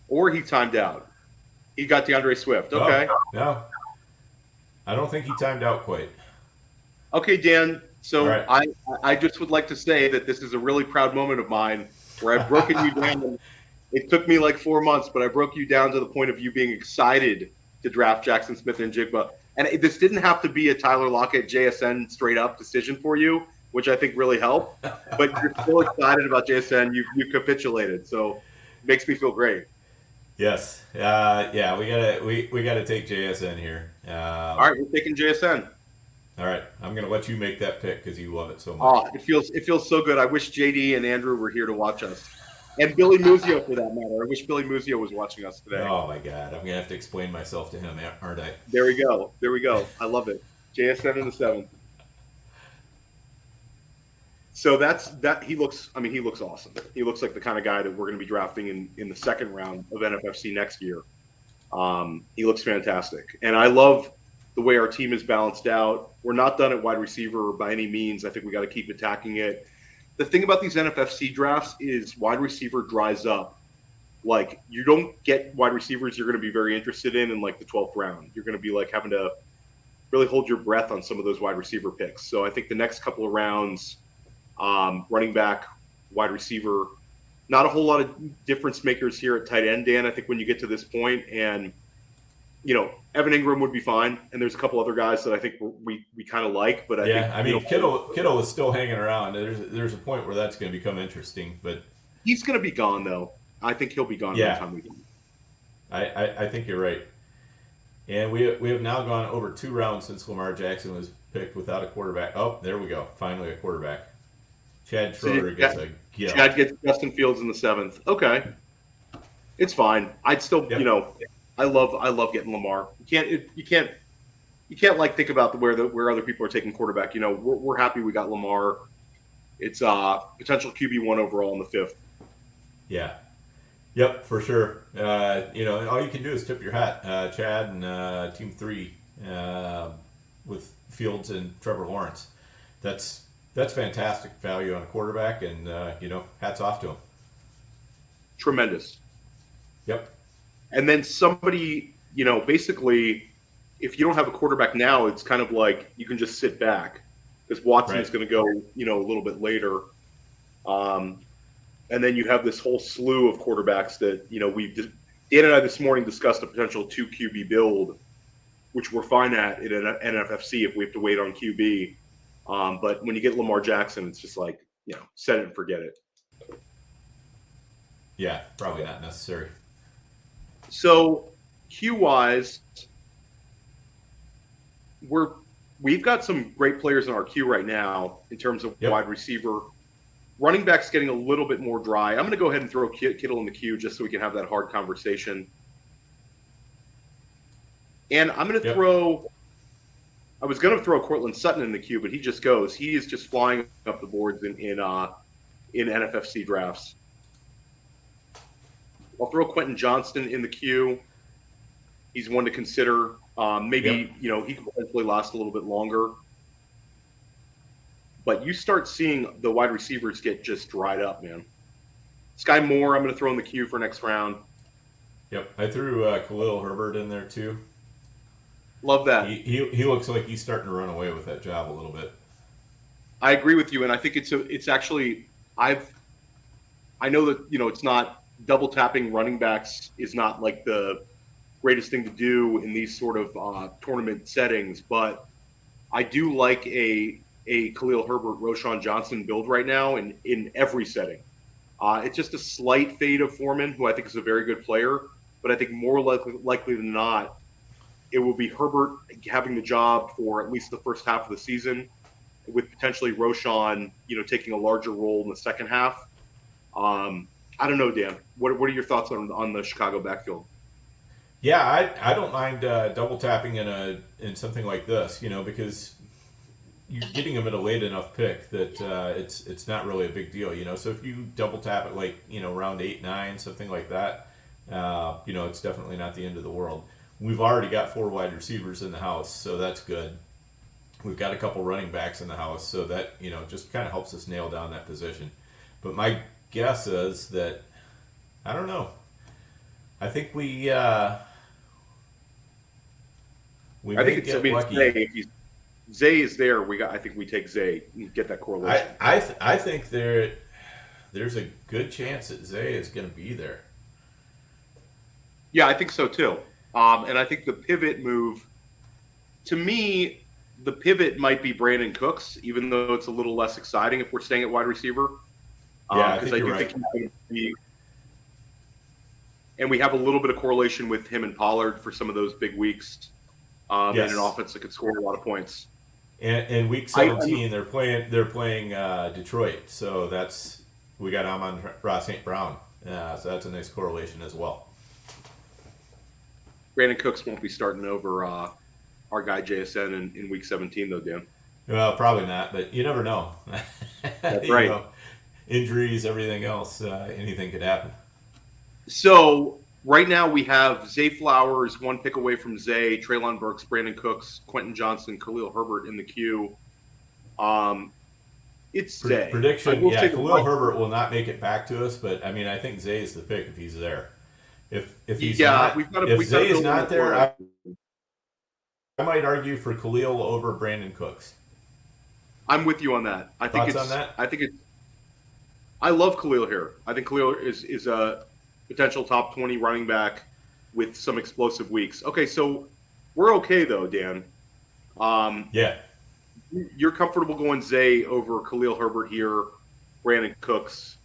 Speaker 1: Or he timed out. He got DeAndre Swift. Okay.
Speaker 2: No. I don't think he timed out quite.
Speaker 1: Okay, Dan. So
Speaker 2: right.
Speaker 1: I just would like to say that this is a really proud moment of mine where I've broken you down. It took me like 4 months, but I broke you down to the point of you being excited to draft Jackson Smith and Jigba. And this didn't have to be a Tyler Lockett JSN straight up decision for you, which I think really helped. But you're still excited about JSN. You capitulated, so it makes me feel great.
Speaker 2: Yes. Yeah. We gotta take JSN here.
Speaker 1: All right, we're taking JSN.
Speaker 2: All right, I'm gonna let you make that pick because you love it so much.
Speaker 1: Oh, it feels so good. I wish JD and Andrew were here to watch us, and Billy Muzio for that matter. I wish Billy Muzio was watching us today.
Speaker 2: Oh my God, I'm gonna have to explain myself to him, aren't I?
Speaker 1: There we go. I love it. JSN in the 7th. So that he looks awesome. He looks like the kind of guy that we're going to be drafting in the 2nd round of NFFC next year. He looks fantastic. And I love the way our team is balanced out. We're not done at wide receiver by any means. I think we got to keep attacking it. The thing about these NFFC drafts is wide receiver dries up. Like you don't get wide receivers you're going to be very interested in like the 12th round. You're going to be like having to really hold your breath on some of those wide receiver picks. So I think the next couple of rounds, running back, wide receiver, not a whole lot of difference makers here at tight end, Dan. I think when you get to this point, and Evan Ingram would be fine, and there's a couple other guys that I think we kind of like. But I think,
Speaker 2: I mean, Kittle is still hanging around. There's a point where that's going to become interesting, but
Speaker 1: he's going to be gone though. I think he'll be gone by the time we get.
Speaker 2: I think you're right. And we have now gone over 2 rounds since Lamar Jackson was picked without a quarterback. Oh, there we go. Finally a quarterback. Chad Schroeder gets a gift.
Speaker 1: Chad gets Justin Fields in the 7th. Okay, it's fine. I'd still, I love getting Lamar. You can't like think about where other people are taking quarterback. We're happy we got Lamar. It's potential QB1 overall in the 5th.
Speaker 2: Yeah. Yep, for sure. All you can do is tip your hat, Chad and Team 3 with Fields and Trevor Lawrence. That's fantastic value on a quarterback, and hats off to him.
Speaker 1: Tremendous.
Speaker 2: Yep. And
Speaker 1: then somebody, basically, if you don't have a quarterback now, it's kind of like you can just sit back because Watson is going to go, a little bit later. And then you have this whole slew of quarterbacks that, Dan and I this morning discussed a potential 2 QB build, which we're fine at in an NFFC if we have to wait on QB. But when you get Lamar Jackson, it's just like, set it and forget it.
Speaker 2: Yeah, probably not necessary.
Speaker 1: So Q-wise, we've got some great players in our queue right now in terms of wide receiver. Running back's getting a little bit more dry. I'm going to go ahead and throw Kittle in the queue just so we can have that hard conversation. And I'm going to throw – I was going to throw Cortland Sutton in the queue, but he just goes. He is just flying up the boards in NFFC drafts. I'll throw Quentin Johnston in the queue. He's one to consider. Maybe, he could potentially last a little bit longer. But you start seeing the wide receivers get just dried up, man. Sky Moore, I'm going to throw in the queue for next round.
Speaker 2: Yep, I threw Khalil Herbert in there too.
Speaker 1: Love that.
Speaker 2: He looks like he's starting to run away with that job a little bit.
Speaker 1: I agree with you, and I think it's actually I know that it's not double tapping running backs is not like the greatest thing to do in these sort of tournament settings, but I do like a Khalil Herbert, Roschon Johnson build right now in every setting. It's just a slight fade of Foreman, who I think is a very good player, but I think more likely than not, it will be Herbert having the job for at least the first half of the season, with potentially Roschon, taking a larger role in the second half. I don't know, Dan. What are your thoughts on the Chicago backfield?
Speaker 2: Yeah, I don't mind double tapping in something like this, because you're getting them at a late enough pick that it's not really a big deal, So if you double tap it like round 8, 9, something like that, it's definitely not the end of the world. We've already got 4 wide receivers in the house, so that's good. We've got a couple running backs in the house, so that just kind of helps us nail down that position. But my guess is that I don't know. I think we I
Speaker 1: think it's lucky. If Zay is there, I think we take Zay and get that correlation.
Speaker 2: I think there's a good chance that Zay is going to be there.
Speaker 1: Yeah, I think so too. And I think the pivot move, to me, the pivot might be Brandon Cooks, even though it's a little less exciting if we're staying at wide receiver.
Speaker 2: Because
Speaker 1: I do think he's going to be. And we have a little bit of correlation with him and Pollard for some of those big weeks in an offense that could score a lot of points.
Speaker 2: And week 17, they're playing Detroit, so we got Amon-Ra St. Brown, so that's a nice correlation as well.
Speaker 1: Brandon Cooks won't be starting over our guy JSN in week 17, though, Dan.
Speaker 2: Well, probably not, but you never know.
Speaker 1: That's right.
Speaker 2: Injuries, everything else, anything could happen.
Speaker 1: So right now we have Zay Flowers, 1 pick away from Zay, Treylon Burks, Brandon Cooks, Quentin Johnson, Khalil Herbert in the queue. It's Zay.
Speaker 2: Prediction, Khalil Herbert will not make it back to us, but I think Zay is the pick if he's there. If he's not, if Zay is not there, I might argue for Khalil over Brandon Cooks.
Speaker 1: I'm with you on that.
Speaker 2: Thoughts on that?
Speaker 1: I love Khalil here. I think Khalil is a potential top 20 running back. with some explosive weeks. Okay, so we're okay though, Dan.
Speaker 2: Yeah.
Speaker 1: You're comfortable going Zay over Khalil Herbert here, Brandon Cooks.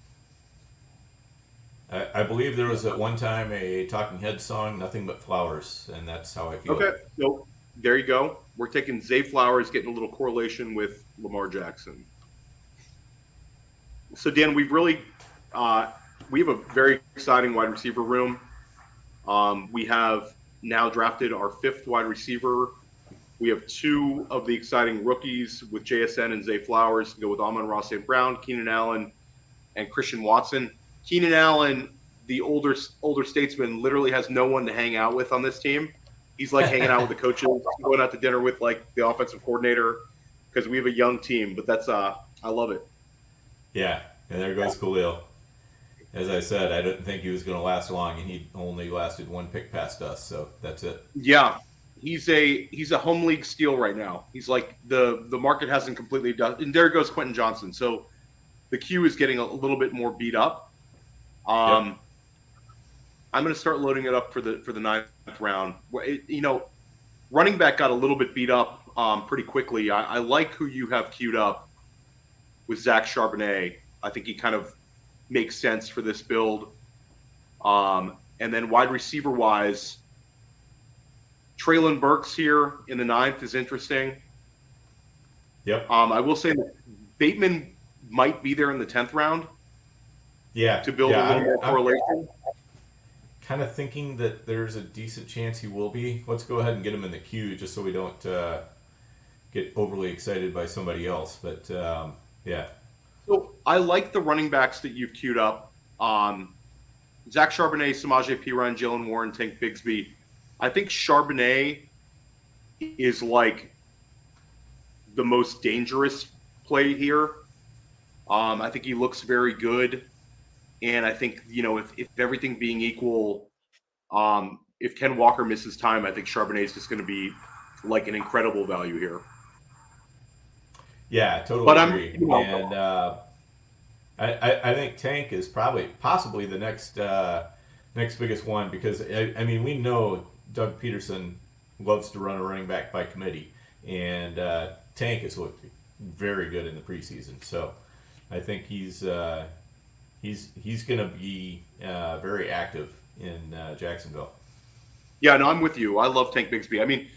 Speaker 2: I believe there was at one time a Talking Heads song, "Nothing But Flowers," and that's how I feel.
Speaker 1: Okay, so there you go. We're taking Zay Flowers, getting a little correlation with Lamar Jackson. So Dan, we have a very exciting wide receiver room. We have now drafted our 5th wide receiver. We have 2 of the exciting rookies with JSN and Zay Flowers to go with Amon-Ra St. Brown, Keenan Allen, and Christian Watson. Keenan Allen, the older statesman, literally has no one to hang out with on this team. He's like hanging out with the coaches, going out to dinner with like the offensive coordinator because we have a young team. But that's I love it.
Speaker 2: Yeah, and there goes Khalil. As I said, I didn't think he was going to last long, and he only lasted 1 pick past us, so that's it.
Speaker 1: Yeah, he's a home league steal right now. He's like the market hasn't completely done. And there goes Quentin Johnson. So the queue is getting a little bit more beat up.
Speaker 2: Yep.
Speaker 1: I'm going to start loading it up for the 9th round. Running back got a little bit beat up pretty quickly. I like who you have queued up with Zach Charbonnet. I think he kind of makes sense for this build. And then wide receiver wise, Treylon Burks here in the 9th is interesting.
Speaker 2: Yep.
Speaker 1: I will say that Bateman might be there in the 10th round.
Speaker 2: Yeah.
Speaker 1: To build a little more correlation.
Speaker 2: Kind of thinking that there's a decent chance he will be. Let's go ahead and get him in the queue just so we don't get overly excited by somebody else. But yeah.
Speaker 1: So I like the running backs that you've queued up. Zach Charbonnet, Samaje Perine, Jalen Warren, Tank Bigsby. I think Charbonnet is like the most dangerous play here. I think he looks very good. And I think, if everything being equal, if Ken Walker misses time, I think Charbonnet is just going to be like an incredible value here.
Speaker 2: Yeah, totally agree. And I think Tank is possibly the next biggest one because, I mean, we know Doug Peterson loves to run a running back by committee. And Tank has looked very good in the preseason. So I think he's going to be very active in Jacksonville.
Speaker 1: Yeah, no, I'm with you. I love Tank Bigsby. I mean,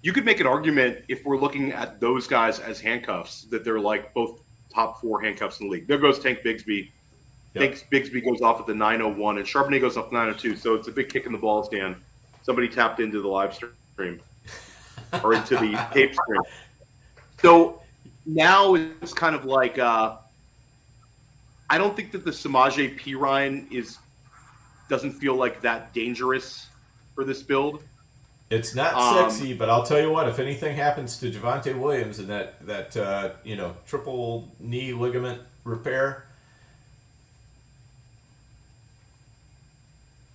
Speaker 1: you could make an argument if we're looking at those guys as handcuffs that they're like both top 4 handcuffs in the league. There goes Tank Bigsby.
Speaker 2: Yep.
Speaker 1: Tank Bigsby goes off at the 901, and Charbonnet goes off 902. So it's a big kick in the balls, Dan. Somebody tapped into the live stream or into the tape stream. So now it's kind of like I don't think that the Samaje Perine doesn't feel like that dangerous for this build.
Speaker 2: It's not sexy, but I'll tell you what, if anything happens to Javonte Williams and that triple knee ligament repair,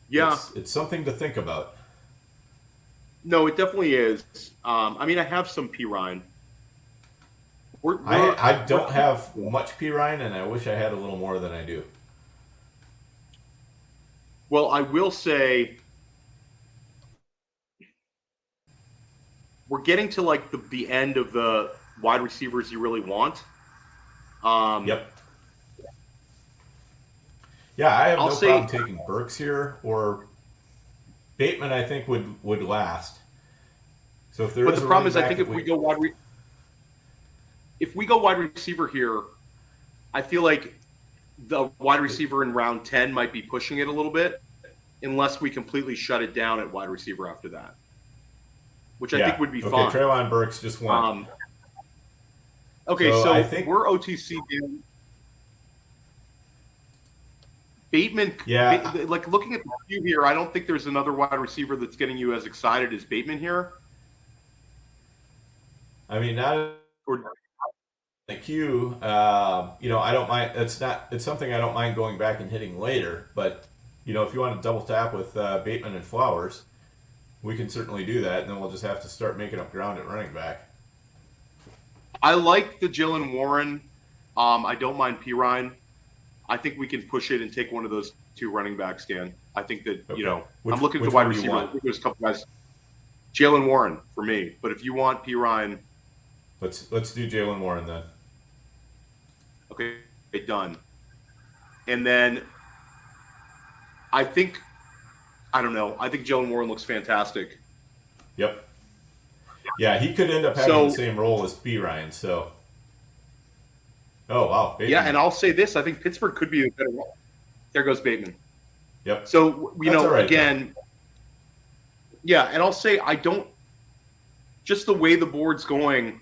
Speaker 1: yeah,
Speaker 2: it's something to think about.
Speaker 1: No, it definitely is. I mean, I have some Perine.
Speaker 2: I don't have much Perine, and I wish I had a little more than I do.
Speaker 1: Well, I will say we're getting to like the end of the wide receivers you really want.
Speaker 2: Yep. Yeah, I have no problem taking Burks here, or Bateman I think would last. So if there
Speaker 1: but
Speaker 2: is
Speaker 1: the
Speaker 2: a
Speaker 1: problem is, I
Speaker 2: back
Speaker 1: think if we go wide receiver here, I feel like the wide receiver in round 10 might be pushing it a little bit, unless we completely shut it down at wide receiver after that, which I think would be fine.
Speaker 2: Okay, Treylon Burks just won.
Speaker 1: Okay, so I think we're OTC down. Bateman,
Speaker 2: yeah.
Speaker 1: Like looking at the queue here, I don't think there's another wide receiver that's getting you as excited as Bateman here.
Speaker 2: I mean, not the queue. I don't mind. It's something I don't mind going back and hitting later. But if you want to double tap with Bateman and Flowers, we can certainly do that, and then we'll just have to start making up ground at running back.
Speaker 1: I like the Jalen Warren. I don't mind Perine. I think we can push it and take one of those two running backs, Dan. I think that,
Speaker 2: Okay.
Speaker 1: I'm looking at the
Speaker 2: which
Speaker 1: wide
Speaker 2: one do you
Speaker 1: receiver. I
Speaker 2: want?
Speaker 1: think there's a couple guys. Jalen Warren for me. But if you want P. Ryan,
Speaker 2: Let's do Jalen Warren then.
Speaker 1: okay, done. And then I think Jalen Warren looks fantastic.
Speaker 2: Yep. Yeah, he could end up having the same role as B. Ryan. So. Oh wow. Bateman.
Speaker 1: Yeah, and I'll say this: I think Pittsburgh could be a better role. There goes Bateman.
Speaker 2: Yep.
Speaker 1: So
Speaker 2: That's all right,
Speaker 1: again, yeah, and I'll say I don't. Just the way the board's going,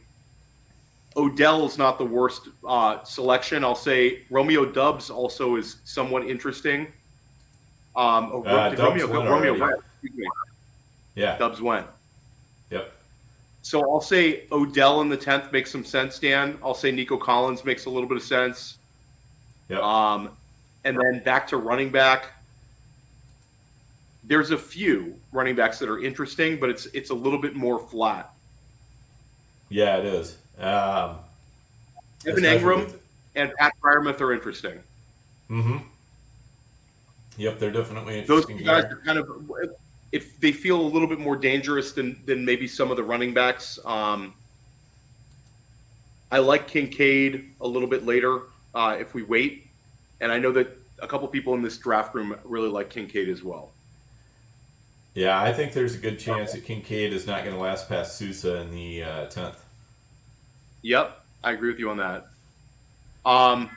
Speaker 1: Odell's not the worst selection. I'll say Romeo Doubs also is somewhat interesting.
Speaker 2: Doubs
Speaker 1: Romeo
Speaker 2: went
Speaker 1: went.
Speaker 2: already.
Speaker 1: Excuse me.
Speaker 2: Yeah.
Speaker 1: Doubs went.
Speaker 2: Yep.
Speaker 1: So I'll say Odell in the 10th makes some sense, Dan. I'll say Nico Collins makes a little bit of sense.
Speaker 2: Yep.
Speaker 1: And then back to running back. There's a few running backs that are interesting, but it's a little bit more flat.
Speaker 2: Yeah, it is.
Speaker 1: Evan Engram and Pat Fryermuth are interesting.
Speaker 2: Mm-hmm. Yep, they're definitely
Speaker 1: Those
Speaker 2: interesting.
Speaker 1: two guys are kind of, if they feel a little bit more dangerous than maybe some of the running backs. I like Kincaid a little bit later if we wait. And I know that a couple people in this draft room really like Kincaid as well.
Speaker 2: Yeah, I think there's a good chance that Kincaid is not going to last past Sousa in the 10th.
Speaker 1: Yep, I agree with you on that.
Speaker 2: Or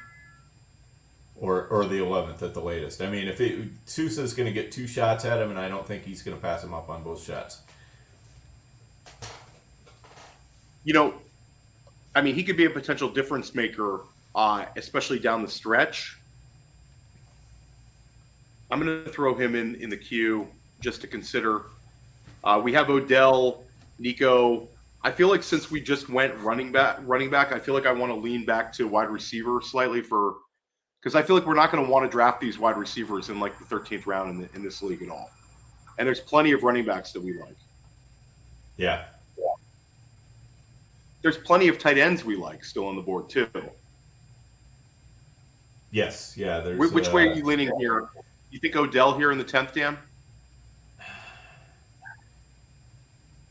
Speaker 2: the 11th at the latest. I mean, Sousa's going to get 2 shots at him, and I don't think he's going to pass him up on both shots.
Speaker 1: I mean, he could be a potential difference maker, especially down the stretch. I'm going to throw him in the queue just to consider. We have Odell, Nico. I feel like since we just went running back, I feel like I want to lean back to wide receiver slightly because I feel like we're not going to want to draft these wide receivers in like the 13th round in this league at all. And there's plenty of running backs that we like.
Speaker 2: Yeah.
Speaker 1: There's plenty of tight ends we like still on the board too.
Speaker 2: Yes. Yeah. There's.
Speaker 1: Which way are you leaning here? You think Odell here in the 10th, Dan?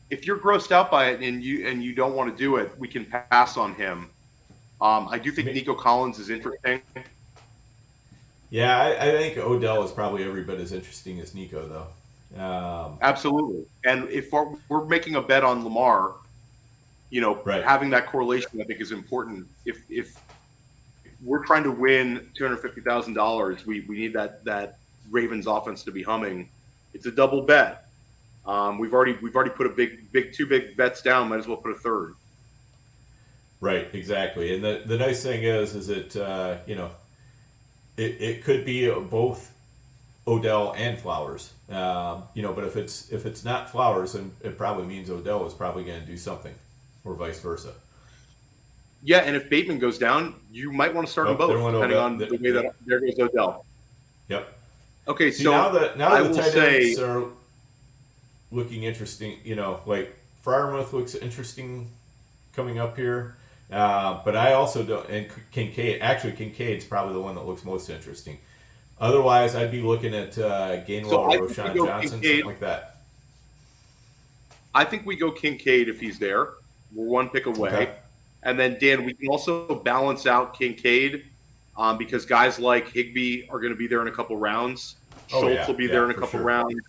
Speaker 1: If you're grossed out by it and you don't want to do it, we can pass on him. I do think Nico Collins is interesting.
Speaker 2: Yeah, I think Odell is probably every bit as interesting as Nico, though.
Speaker 1: Absolutely. And if we're making a bet on Lamar,
Speaker 2: right.
Speaker 1: Having that correlation, I think, is important. If we're trying to win $250,000, we need that Ravens offense to be humming. It's a double bet. We've already put two big bets down. Might as well put a third.
Speaker 2: Right, exactly. And the nice thing is that it could be both Odell and Flowers. But if it's not Flowers, then it probably means Odell is probably going to do something, or vice versa.
Speaker 1: Yeah, and if Bateman goes down, you might want to start them both, depending on the way that there goes Odell.
Speaker 2: Yep.
Speaker 1: Okay,
Speaker 2: See,
Speaker 1: so
Speaker 2: now that
Speaker 1: I
Speaker 2: the
Speaker 1: will
Speaker 2: tight
Speaker 1: say
Speaker 2: ends are looking interesting, like Fryermuth looks interesting coming up here. But I also don't, and Kincaid's probably the one that looks most interesting. Otherwise, I'd be looking at Gainwell or Roshan Johnson, something like that.
Speaker 1: I think we go Kincaid if he's there. We're one pick away.
Speaker 2: Okay.
Speaker 1: And then, Dan, we can also balance out Kincaid because guys like Higbee are going to be there in a couple rounds. Schultz will be there in a couple rounds.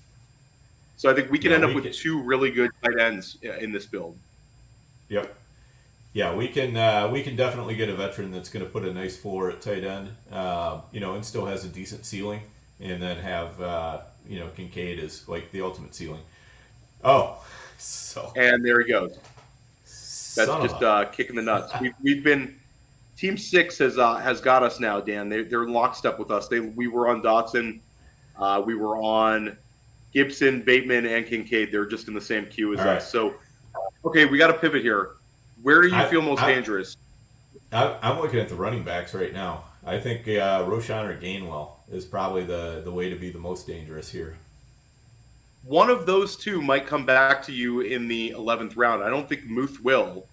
Speaker 1: So I think we can end up with two really good tight ends in this build.
Speaker 2: Yep. Yeah, we can definitely get a veteran that's going to put a nice floor at tight end, and still has a decent ceiling, and then have Kincaid is like the ultimate ceiling. Oh, so
Speaker 1: and there he goes. That's just kicking the nuts. We've been Team 6 has got us now, Dan. They're in lockstep with us. We were on Dotson, we were on Gibson, Bateman, and Kincaid. They're just in the same queue as us. So, okay, we got to pivot here. Where do you feel most dangerous?
Speaker 2: I'm looking at the running backs right now. I think Roshan or Gainwell is probably the way to be the most dangerous here.
Speaker 1: One of those two might come back to you in the 11th round. I don't think Muth will.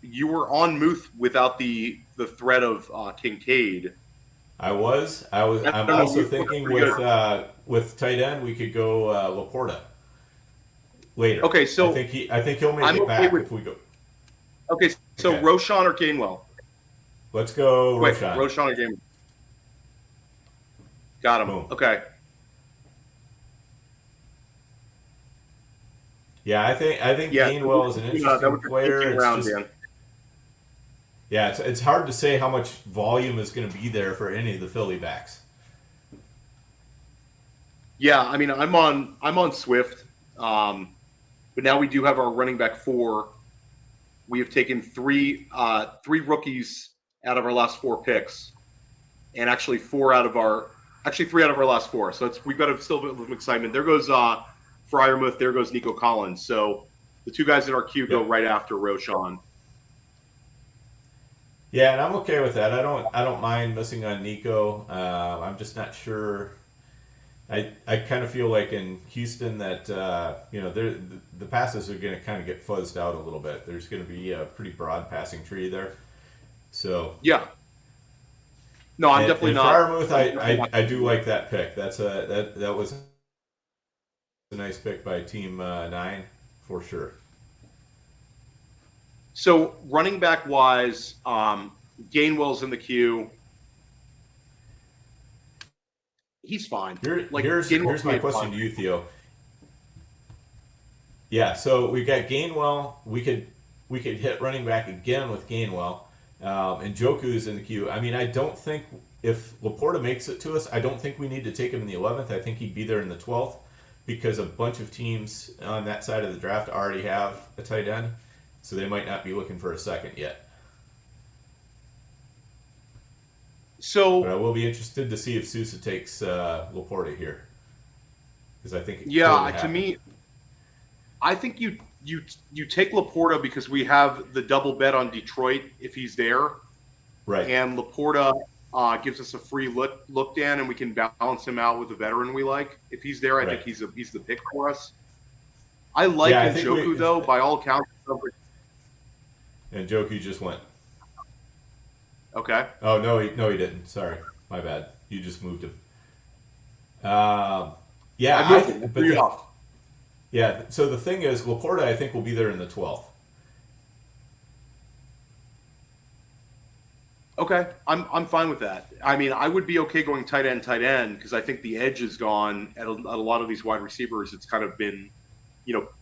Speaker 1: You were on Muth without the the threat of Kincaid.
Speaker 2: I'm also thinking with tight end we could go Laporta later.
Speaker 1: Okay, so
Speaker 2: I think he'll make it back if we go.
Speaker 1: Okay, so
Speaker 2: Okay.
Speaker 1: Roschon or Gainwell?
Speaker 2: Let's go
Speaker 1: Quick,
Speaker 2: Roschon.
Speaker 1: Roschon or Gainwell? Got him.
Speaker 2: Boom.
Speaker 1: Okay.
Speaker 2: Yeah, I think Gainwell is an interesting player. Yeah, it's hard to say how much volume is going to be there for any of the Philly backs.
Speaker 1: Yeah, I mean, I'm on Swift, but now we do have our running back 4. We have taken three rookies out of our last 4 picks, and actually 3 out of our last 4. So we've got still a bit of excitement. There goes Freiermuth. There goes Nico Collins. So the 2 guys in our queue go right after Roschon.
Speaker 2: Yeah, and I'm okay with that. I don't mind missing on Nico. I'm just not sure. I kind of feel like in Houston that the passes are going to kind of get fuzzed out a little bit. There's going to be a pretty broad passing tree there. So
Speaker 1: yeah. No, I'm definitely not.
Speaker 2: Freiermuth, I do like that pick. That was a nice pick by Team 9 for sure.
Speaker 1: So running back wise, Gainwell's in the queue. He's fine.
Speaker 2: Here's my question to you, Theo. Yeah, so we got Gainwell. We could hit running back again with Gainwell, and Njoku's in the queue. I mean, I don't think if Laporta makes it to us, I don't think we need to take him in the 11th. I think he'd be there in the 12th because a bunch of teams on that side of the draft already have a tight end, so they might not be looking for a second yet.
Speaker 1: So,
Speaker 2: but I will be interested to see if Sousa takes Laporta here, because I think
Speaker 1: to me, I think you take Laporta because we have the double bet on Detroit if he's there,
Speaker 2: right?
Speaker 1: And Laporta gives us a free look down, and we can balance him out with a veteran we like. If he's there, I think he's the pick for us. I like Njoku though, by all accounts.
Speaker 2: And Njoku just went.
Speaker 1: Okay.
Speaker 2: Oh no, he didn't. Sorry, my bad. You just moved him. Yeah. So the thing is, Laporta, I think will be there in the 12th.
Speaker 1: Okay, I'm fine with that. I mean, I would be okay going tight end because I think the edge is gone at a lot of these wide receivers. It's kind of been,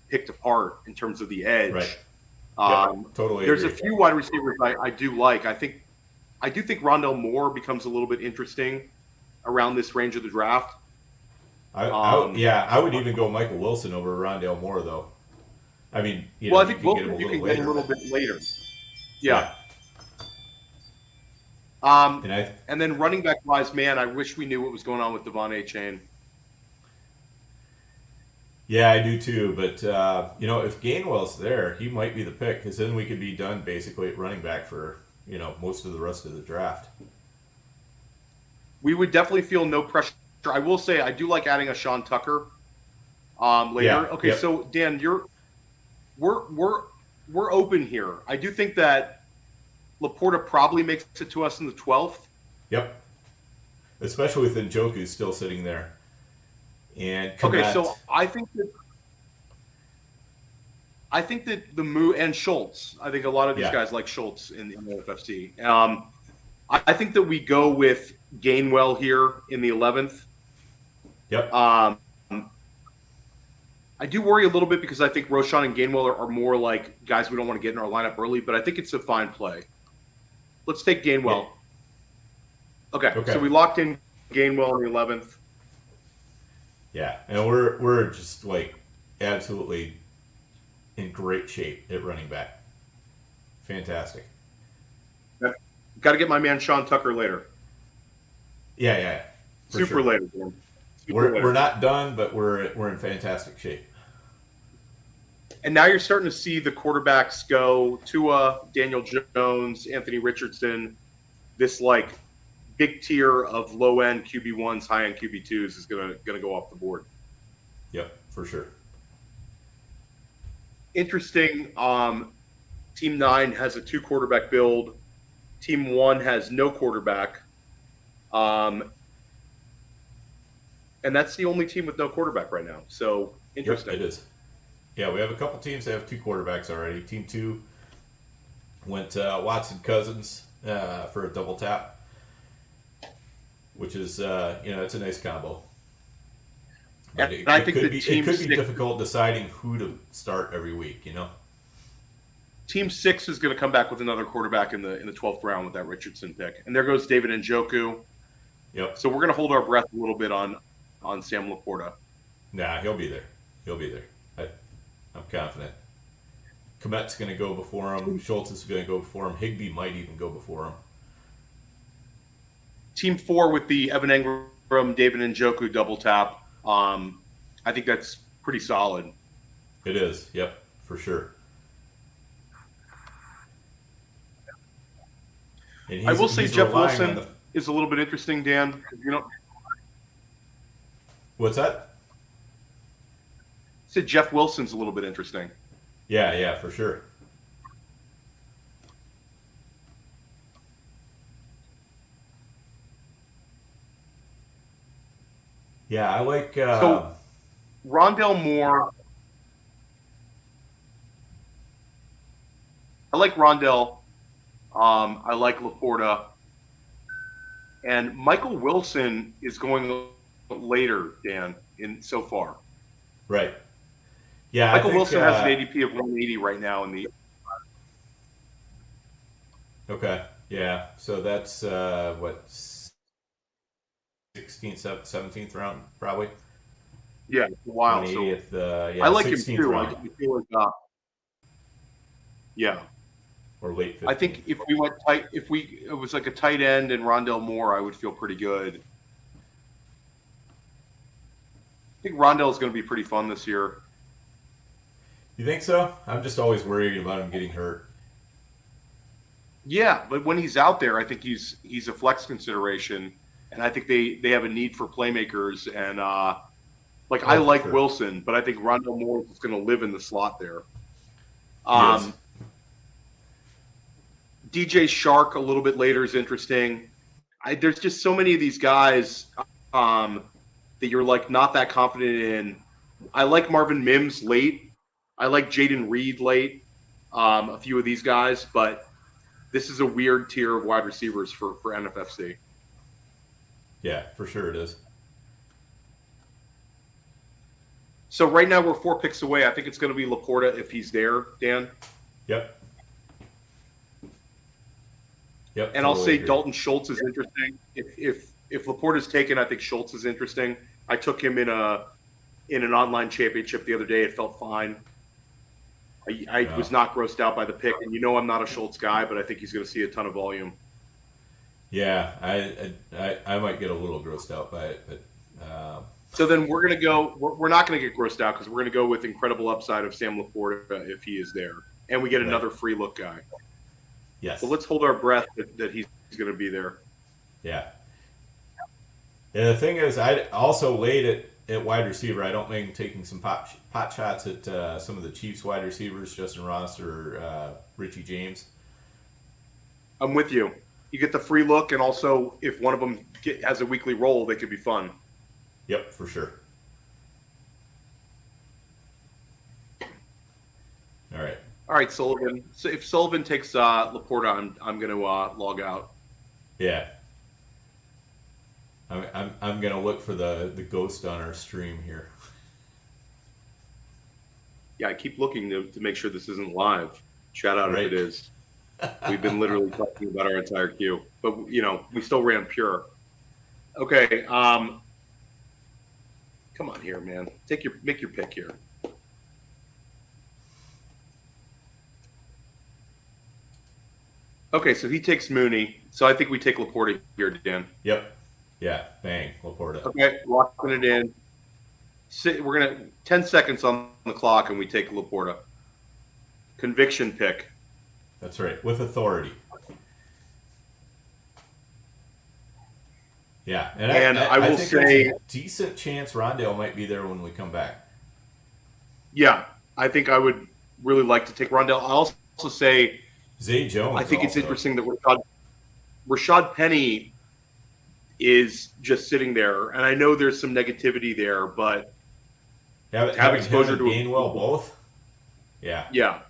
Speaker 1: picked apart in terms of the edge.
Speaker 2: Right. Totally.
Speaker 1: There's a few wide receivers I do like. I do think Rondell Moore becomes a little bit interesting around this range of the draft.
Speaker 2: I would even go Michael Wilson over Rondell Moore, though. I mean,
Speaker 1: I think Wilson you can get a little bit later. Yeah. And then running back wise, man, I wish we knew what was going on with Devon Achane.
Speaker 2: Yeah, I do too. But if Gainwell's there, he might be the pick because then we could be done basically at running back for most of the rest of the draft.
Speaker 1: We would definitely feel no pressure. I will say I do like adding a Sean Tucker later. Yeah, okay, so Dan, we're open here. I do think that Laporta probably makes it to us in the 12th.
Speaker 2: Yep. Especially with Njoku still sitting there. And
Speaker 1: okay, so I think that the move and Schultz. I think a lot of these guys like Schultz in the NFFC. I think that we go with Gainwell here in the 11th.
Speaker 2: Yep.
Speaker 1: I do worry a little bit because I think Roschon and Gainwell are more like guys we don't want to get in our lineup early, but I think it's a fine play. Let's take Gainwell. Yeah. Okay, so we locked in Gainwell in the 11th.
Speaker 2: Yeah, and we're just like absolutely in great shape at running back. Fantastic.
Speaker 1: Got to get my man Sean Tucker later.
Speaker 2: Yeah.
Speaker 1: Super later. Man.
Speaker 2: We're not done, but we're in fantastic shape.
Speaker 1: And now you're starting to see the quarterbacks go. Tua, Daniel Jones, Anthony Richardson. This big tier of low end QB1s, high end QB2s is gonna go off the board.
Speaker 2: Yep, for sure.
Speaker 1: Interesting. Team 9 has a 2 quarterback build. Team 1 has no quarterback. And that's the only team with no quarterback right now. So, interesting.
Speaker 2: Yep, it is. Yeah, we have a couple teams that have 2 quarterbacks already. Team 2 went Watson Cousins for a double tap, which is, it's a nice combo. But
Speaker 1: And I think
Speaker 2: could
Speaker 1: the
Speaker 2: be,
Speaker 1: team
Speaker 2: it could be
Speaker 1: 6,
Speaker 2: difficult deciding who to start every week,
Speaker 1: Team 6 is going to come back with another quarterback in the 12th round with that Richardson pick. And there goes David Njoku.
Speaker 2: Yep.
Speaker 1: So we're going to hold our breath a little bit on Sam Laporta.
Speaker 2: Nah, he'll be there. I'm confident. Komet's going to go before him. Schultz is going to go before him. Higbee might even go before him.
Speaker 1: Team 4 with the Evan Engram, David Njoku double tap. I think that's pretty solid.
Speaker 2: It is. Yep, for sure. And
Speaker 1: I will say Jeff Wilson is a little bit interesting, Dan.
Speaker 2: What's that?
Speaker 1: I said Jeff Wilson's a little bit interesting.
Speaker 2: Yeah, for sure. Yeah, I like.
Speaker 1: So, Rondell Moore. I like Rondell. I like Laporta. And Michael Wilson is going later, Dan, in so far.
Speaker 2: Right. Yeah,
Speaker 1: Michael Wilson has an ADP of 180 right now in the.
Speaker 2: Okay. Yeah. So that's what 16th, 17th round, probably.
Speaker 1: Yeah, it's a while.
Speaker 2: So,
Speaker 1: I like him too.
Speaker 2: Round.
Speaker 1: I feel like, yeah.
Speaker 2: Or late 15th.
Speaker 1: I think if we went tight, it was like a tight end and Rondell Moore, I would feel pretty good. I think Rondell is going to be pretty fun this year.
Speaker 2: You think so? I'm just always worried about him getting hurt.
Speaker 1: Yeah, but when he's out there, I think he's a flex consideration, and I think they have a need for playmakers. And I like
Speaker 2: sure.
Speaker 1: Wilson, but I think Rondell Moore is going to live in the slot there.
Speaker 2: Yes.
Speaker 1: DJ Shark a little bit later is interesting. There's just so many of these guys that you're like not that confident in. I like Marvin Mims late. I like Jaden Reed late. A few of these guys, but this is a weird tier of wide receivers for NFFC.
Speaker 2: Yeah, for sure it is.
Speaker 1: So right now we're 4 picks away. I think it's going to be Laporta if he's there, Dan.
Speaker 2: Yep.
Speaker 1: And totally I'll say agree. Dalton Schultz is interesting. If Laporta's taken, I think Schultz is interesting. I took him in an online championship the other day. It felt fine. I was not grossed out by the pick, and I'm not a Schultz guy, but I think he's going to see a ton of volume.
Speaker 2: Yeah, I might get a little grossed out by it, but
Speaker 1: so then we're going to go. We're not going to get grossed out because we're going to go with incredible upside of Sam Laporta if he is there, and we get another free look guy.
Speaker 2: Yes.
Speaker 1: So let's hold our breath that he's going to be there.
Speaker 2: Yeah. And the thing is, I also laid at wide receiver. I don't mind taking some pot shots at some of the Chiefs wide receivers, Justin Ross or Richie James.
Speaker 1: I'm with you. You get the free look, and also if one of them has a weekly role, they could be fun.
Speaker 2: Yep, for sure. All right.
Speaker 1: All right, Sullivan. So if Sullivan takes Laporta, I'm going to log out.
Speaker 2: Yeah. I'm going to look for the ghost on our stream here.
Speaker 1: Yeah, I keep looking to make sure this isn't live. Shout out if it is. We've been literally talking about our entire queue, but we still ran pure. Okay. Come on here, man. Make your pick here. Okay, so he takes Mooney. So I think we take Laporta here, Dan.
Speaker 2: Yep. Yeah. Bang. Laporta.
Speaker 1: Okay, locking it in. We're going to 10 seconds on the clock, and we take Laporta. Conviction pick.
Speaker 2: That's right. With authority. Yeah. And I will think say there's a decent chance Rondale might be there when we come back.
Speaker 1: Yeah. I think I would really like to take Rondale. I'll also say
Speaker 2: Zay Jones.
Speaker 1: I think it's interesting that we're talking. Rashad Penny is just sitting there, and I know there's some negativity there, but
Speaker 2: have
Speaker 1: exposure to
Speaker 2: Gainwell both. Yeah.
Speaker 1: Yeah.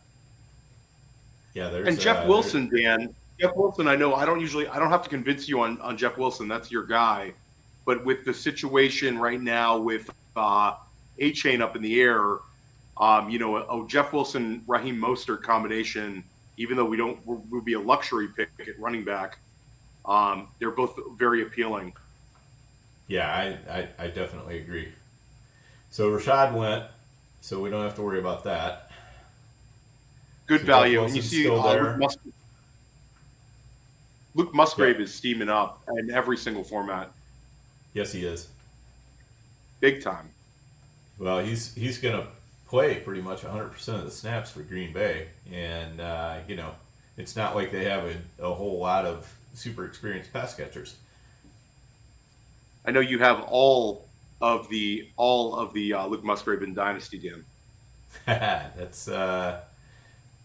Speaker 2: There's
Speaker 1: And Jeff Wilson, Dan. Jeff Wilson, I know I don't have to convince you on Jeff Wilson. That's your guy. But with the situation right now with A-Chain up in the air, Jeff Wilson, Raheem Mostert combination, even though would be a luxury pick at running back, they're both very appealing.
Speaker 2: Yeah, I definitely agree. So Rashad went, so we don't have to worry about that.
Speaker 1: Good value. And you see Luke Musgrave is steaming up in every single format.
Speaker 2: Yes, he is.
Speaker 1: Big time.
Speaker 2: Well, he's going to play pretty much 100% of the snaps for Green Bay. And, it's not like they have a whole lot of super experienced pass catchers.
Speaker 1: I know you have all of the Luke Musgrave in Dynasty, Dan.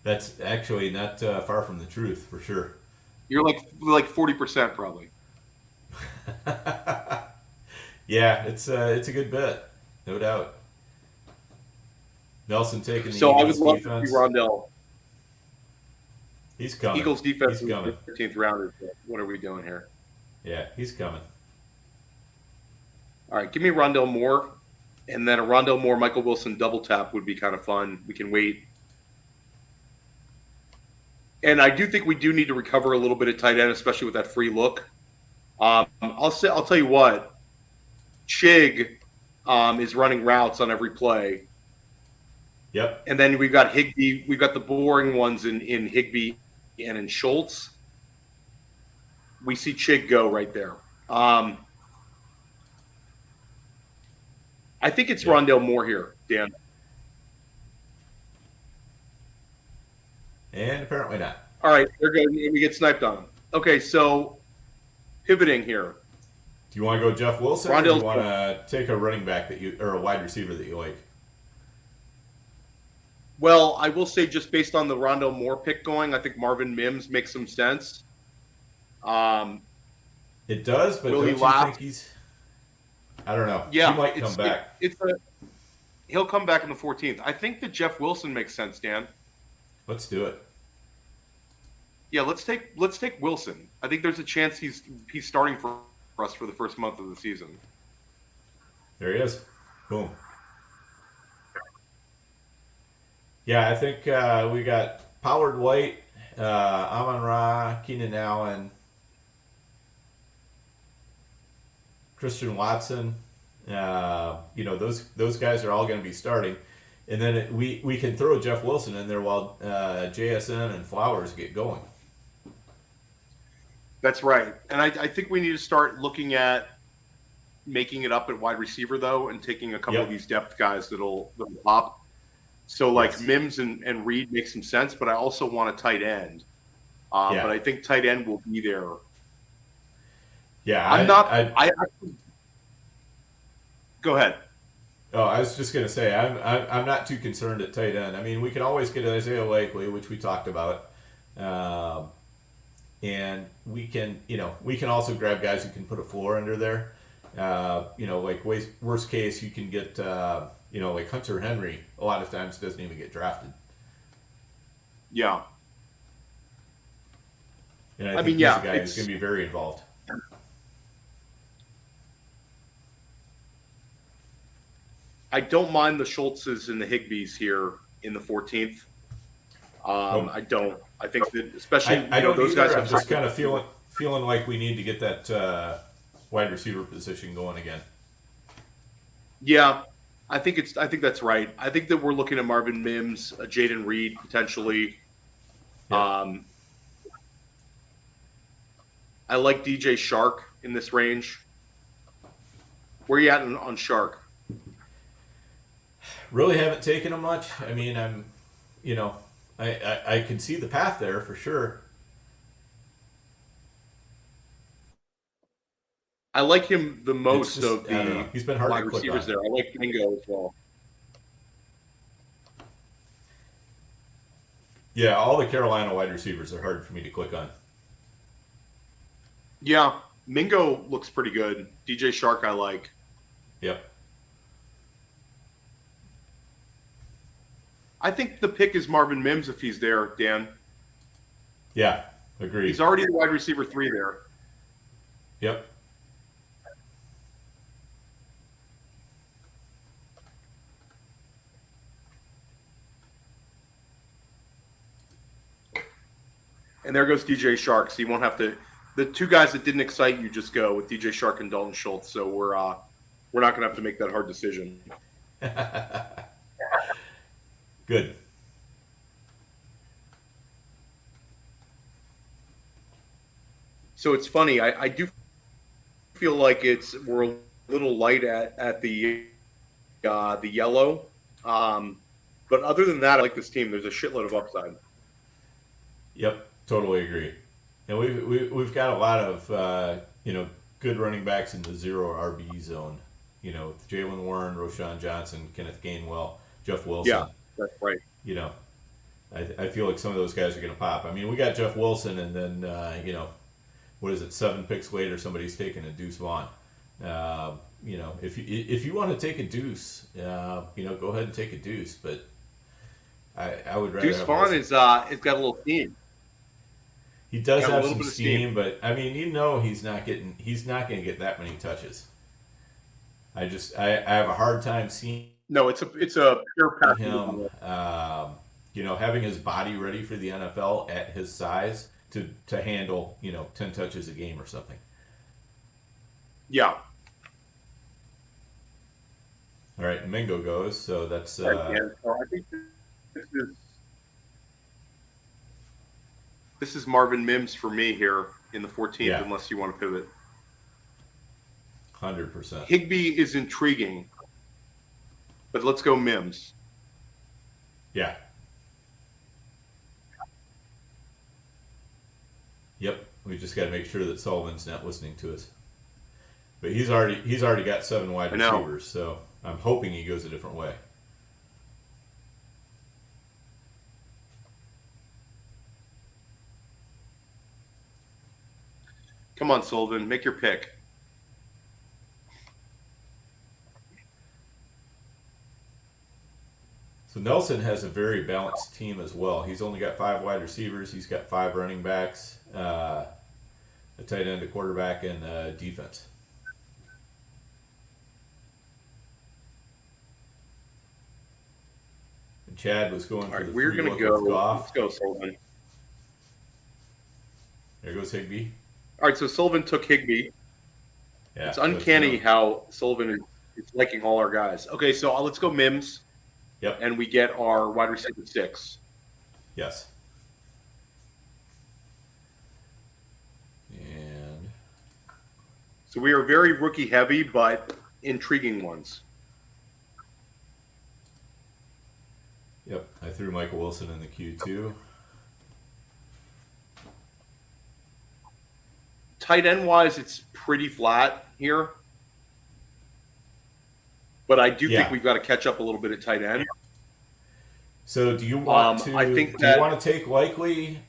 Speaker 2: That's actually not far from the truth, for sure.
Speaker 1: You're like 40% probably.
Speaker 2: Yeah, it's a good bet, no doubt. Nelson taking the
Speaker 1: So
Speaker 2: Eagles
Speaker 1: I would love
Speaker 2: defense.
Speaker 1: to see Rondell.
Speaker 2: He's coming.
Speaker 1: Eagles defense
Speaker 2: in the
Speaker 1: 13th round. What are we doing here?
Speaker 2: Yeah, he's coming.
Speaker 1: All right, give me Rondell Moore, and then a Rondell Moore Michael Wilson double tap would be kind of fun. We can wait. And I do think we do need to recover a little bit of tight end, especially with that free look. I'll tell you what, Chig is running routes on every play.
Speaker 2: Yep.
Speaker 1: And then we've got Higbee. We've got the boring ones in Higbee and in Schultz. We see Chig go right there. I think it's Rondell Moore here, Dan.
Speaker 2: And apparently not.
Speaker 1: All right, they're good. We get sniped on them. Okay, so pivoting here.
Speaker 2: Do you want to go Jeff Wilson, or do
Speaker 1: Rondell's
Speaker 2: you want to take a running back or a wide receiver that you like?
Speaker 1: Well, I will say just based on the Rondell Moore pick going, I think Marvin Mims makes some sense.
Speaker 2: It does, but don't you think he's... I don't know.
Speaker 1: Yeah,
Speaker 2: he might come back.
Speaker 1: He'll come back in the 14th. I think that Jeff Wilson makes sense, Dan.
Speaker 2: Let's do it.
Speaker 1: Yeah, let's take Wilson. I think there's a chance he's starting for us for the first month of the season.
Speaker 2: There he is. Boom. Yeah, I think we got Pollard White, Amon-Ra, Keenan Allen, Christian Watson. Those guys are all going to be starting. And then we can throw Jeff Wilson in there while JSN and Flowers get going.
Speaker 1: That's right. And I think we need to start looking at making it up at wide receiver, though, and taking a couple of these depth guys that'll pop. So, like, Mims and Reed make some sense, but I also want a tight end. But I think tight end will be there.
Speaker 2: Yeah,
Speaker 1: Go ahead.
Speaker 2: Oh, I was just going to say, I'm not too concerned at tight end. I mean, we can always get Isaiah Likely, which we talked about. And we can also grab guys who can put a floor under there. Like worst case, you can get, like Hunter Henry a lot of times doesn't even get drafted.
Speaker 1: Yeah.
Speaker 2: And I think he's a guy who's going to be very involved.
Speaker 1: I don't mind the Schultzes and the Higbees here in the 14th. I don't. I think that especially
Speaker 2: I don't
Speaker 1: those
Speaker 2: either.
Speaker 1: guys.
Speaker 2: I'm just kind of feeling like we need to get that wide receiver position going again.
Speaker 1: Yeah, I think that's right. I think that we're looking at Marvin Mims, Jaden Reed potentially. Yeah. I like DJ Shark in this range. Where are you at on Shark?
Speaker 2: Really haven't taken him much. I mean, I can see the path there for sure.
Speaker 1: I like him the most of the
Speaker 2: he's been hard
Speaker 1: wide
Speaker 2: to click
Speaker 1: receivers
Speaker 2: on.
Speaker 1: there. I like Bingo as well.
Speaker 2: Yeah, all the Carolina wide receivers are hard for me to click on.
Speaker 1: Yeah, Mingo looks pretty good. DJ Shark I like.
Speaker 2: Yep.
Speaker 1: I think the pick is Marvin Mims if he's there, Dan.
Speaker 2: Yeah, agreed.
Speaker 1: He's already the wide receiver 3 there.
Speaker 2: Yep.
Speaker 1: And there goes DJ Shark. So you won't have to. The two guys that didn't excite you just go with DJ Shark and Dalton Schultz. So we're not going to have to make that hard decision.
Speaker 2: Good.
Speaker 1: So it's funny. I do feel like we're a little light at the yellow. But other than that, I like this team. There's a shitload of upside.
Speaker 2: Yep, totally agree. And we've got a lot of good running backs in the 0 RB zone. With Jalen Warren, Roshan Johnson, Kenneth Gainwell, Jeff Wilson.
Speaker 1: Yeah, that's right.
Speaker 2: I feel like some of those guys are going to pop. I mean, we got Jeff Wilson, and then what is it? 7 picks later, somebody's taking a Deuce Vaughn. If you want to take a Deuce, go ahead and take a Deuce. But I would rather
Speaker 1: Deuce Vaughn it's got a little steam.
Speaker 2: He does have some steam, but I mean, he's not going to get that many touches. I have a hard time seeing.
Speaker 1: No, it's a pure pass.
Speaker 2: Him, having his body ready for the NFL at his size to handle 10 touches a game or something.
Speaker 1: Yeah.
Speaker 2: All right, Mingo goes. So that's.
Speaker 1: So I think this is Marvin Mims for me here in the 14th, unless you want to pivot.
Speaker 2: 100%.
Speaker 1: Higbee is intriguing, but let's go Mims.
Speaker 2: Yeah. Yep. We just got to make sure that Sullivan's not listening to us. But he's already got 7 wide receivers, so I'm hoping he goes a different way.
Speaker 1: Come on, Sullivan, make your pick.
Speaker 2: So Nelson has a very balanced team as well. He's only got 5 wide receivers. He's got 5 running backs, a tight end, a quarterback, and defense. And Chad was going for the
Speaker 1: we're
Speaker 2: free
Speaker 1: gonna
Speaker 2: look
Speaker 1: go.
Speaker 2: with Goff.
Speaker 1: Let's go, Sullivan.
Speaker 2: There goes Higbee.
Speaker 1: All right, so Sullivan took Higbee.
Speaker 2: Yeah,
Speaker 1: it's uncanny how Sullivan is liking all our guys. Okay, so let's go Mims.
Speaker 2: Yep.
Speaker 1: And we get our wide receiver 6.
Speaker 2: Yes. And
Speaker 1: so we are very rookie heavy, but intriguing ones.
Speaker 2: Yep, I threw Michael Wilson in the queue too.
Speaker 1: Tight end wise, it's pretty flat here. But I do think we've got to catch up a little bit at tight end.
Speaker 2: So do you want to you want to take Likely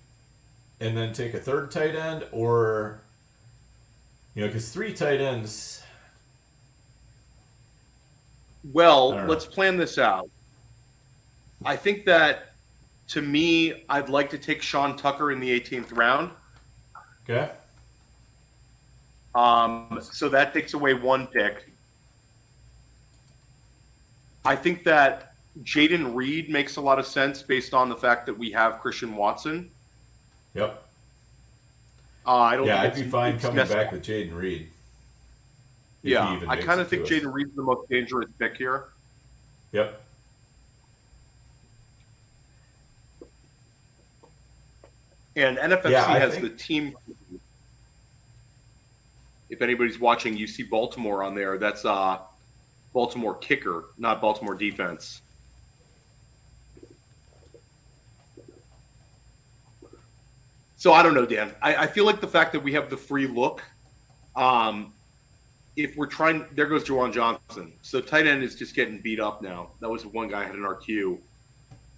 Speaker 2: and then take a third tight end, or because 3 tight ends.
Speaker 1: Well, let's plan this out. I think that, to me, I'd like to take Sean Tucker in the 18th round.
Speaker 2: Okay.
Speaker 1: So that takes away 1 pick. I think that Jaden Reed makes a lot of sense based on the fact that we have Christian Watson.
Speaker 2: Yep.
Speaker 1: I'd
Speaker 2: be fine coming back with Jaden Reed.
Speaker 1: Yeah, I kind of think Jaden Reed's the most dangerous pick here.
Speaker 2: Yep.
Speaker 1: And NFFC has the team. If anybody's watching, you see Baltimore on there. That's Baltimore kicker, not Baltimore defense. So I don't know, Dan. I feel like the fact that we have the free look, if we're trying, there goes Jawan Johnson. So tight end is just getting beat up now. That was one guy I had in our queue.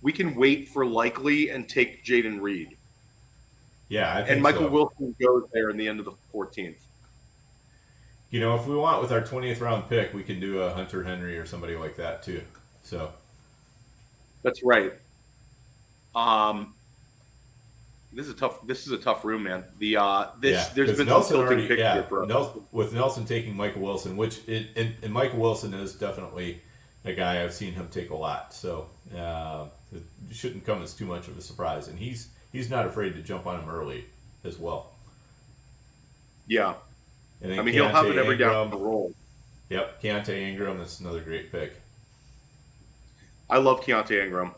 Speaker 1: We can wait for Likely and take Jaden Reed.
Speaker 2: Yeah, I think
Speaker 1: And Michael
Speaker 2: so.
Speaker 1: Wilson goes there in the end of the 14th.
Speaker 2: You know, if we want with our 20th round pick, we can do a Hunter Henry or somebody like that too. So
Speaker 1: That's right. Um, this is a tough room, man.
Speaker 2: yeah,
Speaker 1: There's
Speaker 2: because
Speaker 1: been some
Speaker 2: Nelson
Speaker 1: tilting
Speaker 2: already,
Speaker 1: picks here
Speaker 2: yeah,
Speaker 1: for us.
Speaker 2: With Nelson taking Michael Wilson, and Michael Wilson is definitely a guy I've seen him take a lot. So it shouldn't come as too much of a surprise, and he's not afraid to jump on him early as well.
Speaker 1: Yeah,
Speaker 2: And then
Speaker 1: I mean he'll have it every down
Speaker 2: Ingram,
Speaker 1: the roll.
Speaker 2: yep, Keontae Ingram. That's another great pick.
Speaker 1: I love Keontae Ingram.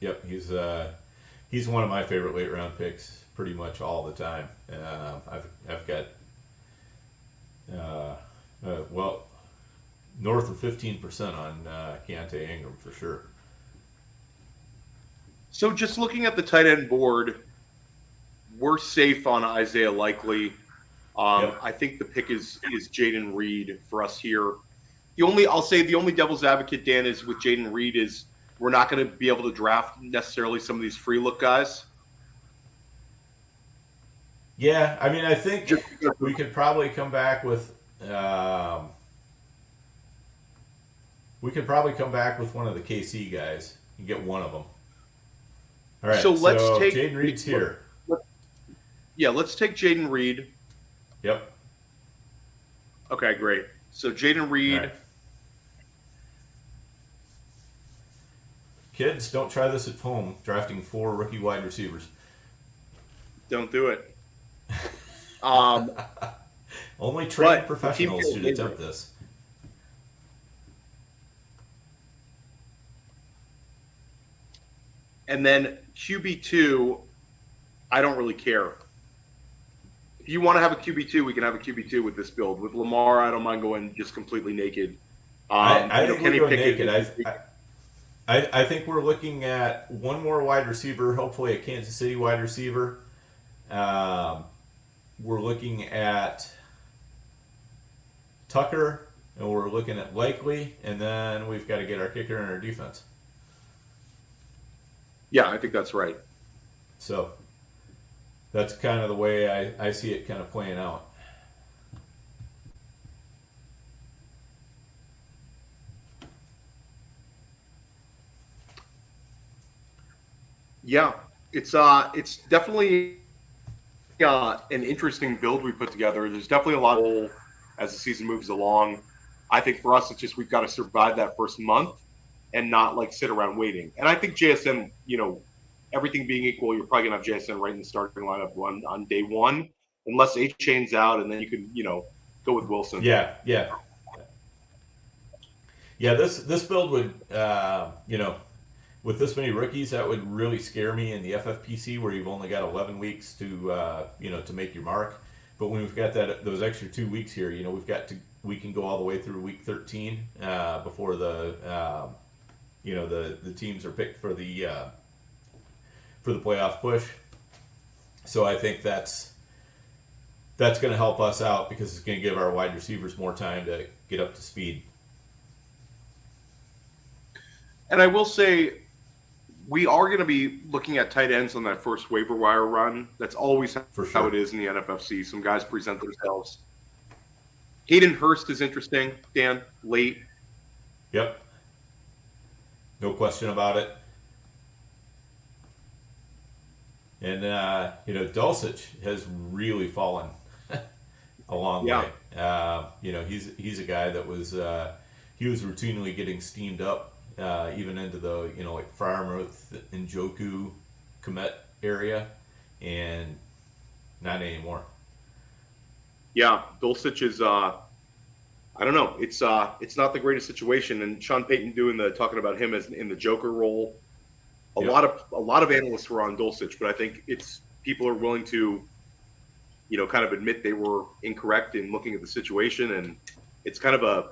Speaker 2: Yep, he's one of my favorite late round picks pretty much all the time. I've got well north of 15% on Keontae Ingram for sure.
Speaker 1: So just looking at the tight end board, we're safe on Isaiah Likely.
Speaker 2: Yep.
Speaker 1: I think the pick is Jaden Reed for us here. I'll say the only devil's advocate, Dan, is with Jaden Reed is we're not going to be able to draft necessarily some of these free look guys.
Speaker 2: Yeah, I mean, I think
Speaker 1: Just because
Speaker 2: we could probably come back with one of the KC guys and get one of them. All right,
Speaker 1: So let's take
Speaker 2: Jaden Reed's here.
Speaker 1: Yeah, let's take Jaden Reed.
Speaker 2: Yep.
Speaker 1: Okay, great. So Jaden Reed.
Speaker 2: All right. Kids, don't try this at home, drafting 4 rookie wide receivers.
Speaker 1: Don't do it.
Speaker 2: Only trained
Speaker 1: But
Speaker 2: professionals
Speaker 1: the team
Speaker 2: should
Speaker 1: feels
Speaker 2: attempt this.
Speaker 1: And then QB2, I don't really care. If you want to have a QB2, we can have a QB2 with this build. With Lamar, I don't mind going just completely naked.
Speaker 2: I think
Speaker 1: Kenny
Speaker 2: we're going
Speaker 1: Pickett
Speaker 2: naked. I think we're looking at one more wide receiver, hopefully a Kansas City wide receiver. We're looking at Tucker, and we're looking at Likely, and then we've got to get our kicker and our defense.
Speaker 1: Yeah, I think that's right.
Speaker 2: So that's kind of the way I see it kind of playing out.
Speaker 1: Yeah, it's definitely an interesting build we put together. There's definitely a lot of as the season moves along. I think for us, it's just we've got to survive that first month and not like sit around waiting. And I think JSN, everything being equal, you're probably gonna have JSN right in the starting lineup on day one, unless A-Chain's out, and then you can go with Wilson.
Speaker 2: Yeah. This build would with this many rookies, that would really scare me in the FFPC, where you've only got 11 weeks to to make your mark. But when we've got those extra 2 weeks here, we can go all the way through week 13 before the the teams are picked for the playoff push. So I think that's going to help us out, because it's going to give our wide receivers more time to get up to speed.
Speaker 1: And I will say, we are going to be looking at tight ends on that first waiver wire run. That's always how it is in the NFFC. Some guys present themselves. Hayden Hurst is interesting, Dan, late.
Speaker 2: Yep. No question about it. And, Dulcich has really fallen a long way. He's a guy that was he was routinely getting steamed up even into the, like Farmouth and Njoku Komet area, and not anymore.
Speaker 1: Yeah, Dulcich is I don't know. It's not the greatest situation, and Sean Payton talking about him as in the Joker role. A lot of analysts were on Dulcich, but I think people are willing to, kind of admit they were incorrect in looking at the situation, and it's kind of a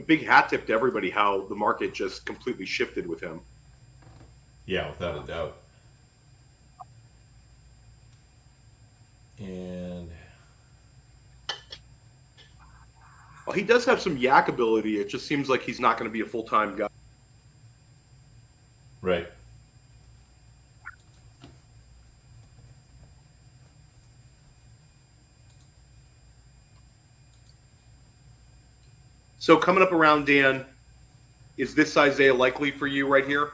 Speaker 1: big hat tip to everybody how the market just completely shifted with him.
Speaker 2: Yeah, without a doubt. And
Speaker 1: well, he does have some yak ability. It just seems like he's not going to be a full-time guy.
Speaker 2: right.
Speaker 1: So coming up around Dan, is this Isaiah Likely for you right here?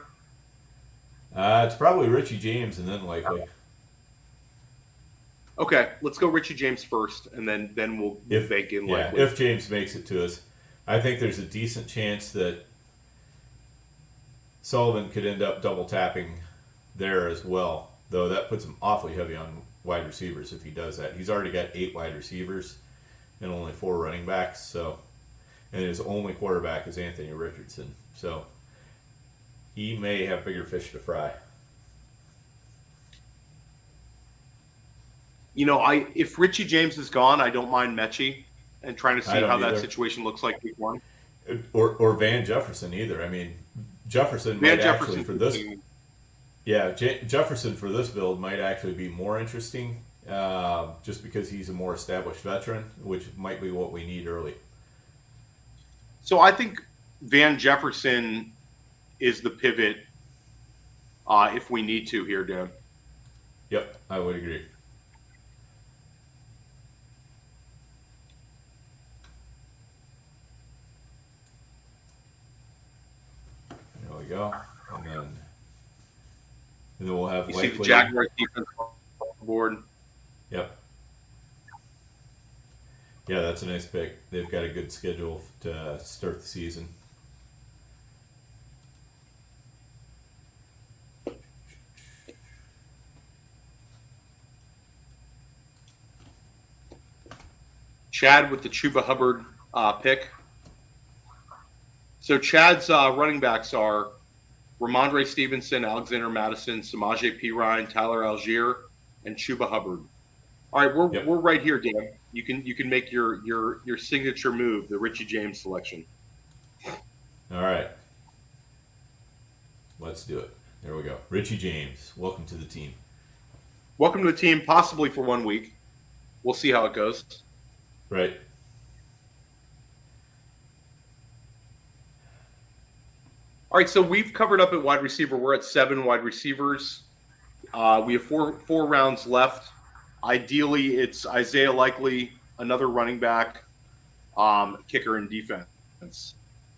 Speaker 2: It's probably Richie James and then Likely.
Speaker 1: Okay, let's go Richie James first, and then we'll bake in Likely.
Speaker 2: If James makes it to us, I think there's a decent chance that Sullivan could end up double tapping there as well, though that puts him awfully heavy on wide receivers if he does that. He's already got 8 wide receivers and only 4 running backs, so, and his only quarterback is Anthony Richardson, so he may have bigger fish to fry.
Speaker 1: You know, if Richie James is gone, I don't mind Mechie and trying to see how that situation looks like week 1.
Speaker 2: Or Van Jefferson either. I mean, Jefferson might actually for this. Yeah, Jefferson for this build might actually be more interesting, just because he's a more established veteran, which might be what we need early.
Speaker 1: So I think Van Jefferson is the pivot if we need to here, Dan.
Speaker 2: Yep, I would agree. There we go, and then we'll have.
Speaker 1: You see the Jaguars defense on the board.
Speaker 2: Yep. Yeah, that's a nice pick. They've got a good schedule to start the season.
Speaker 1: Chad with the Chuba Hubbard pick. So Chad's running backs are Ramondre Stevenson, Alexander Madison, Samaje Perine, Tyler Algier, and Chuba Hubbard. All right, we're right here, Dan. You can make your signature move, the Richie James selection.
Speaker 2: All right, let's do it. There we go. Richie James, welcome to the team.
Speaker 1: Welcome to the team, possibly for 1 week. We'll see how it goes.
Speaker 2: Right.
Speaker 1: All right, so we've covered up at wide receiver. We're at 7 wide receivers. We have four rounds left. Ideally, it's Isaiah Likely, another running back, kicker, and defense.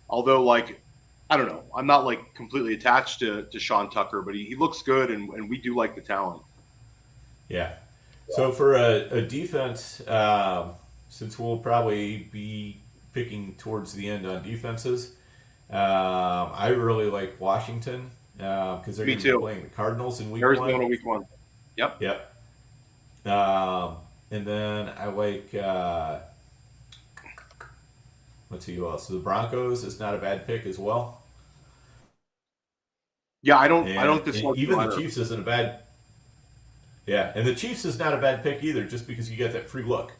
Speaker 1: Although, like, I don't know. I'm not, like, completely attached to Sean Tucker, but he looks good, and we do like the talent.
Speaker 2: Yeah. So for a defense, since we'll probably be picking towards the end on defenses, I really like Washington because they're going to be playing the Cardinals in week 1.
Speaker 1: Arizona week 1. Yep.
Speaker 2: Yep. And then I like let's see who else. So the Broncos is not a bad pick as well.
Speaker 1: Yeah, I don't dislike
Speaker 2: even the Chiefs isn't a bad. Yeah, and the Chiefs is not a bad pick either, just because you get that free look.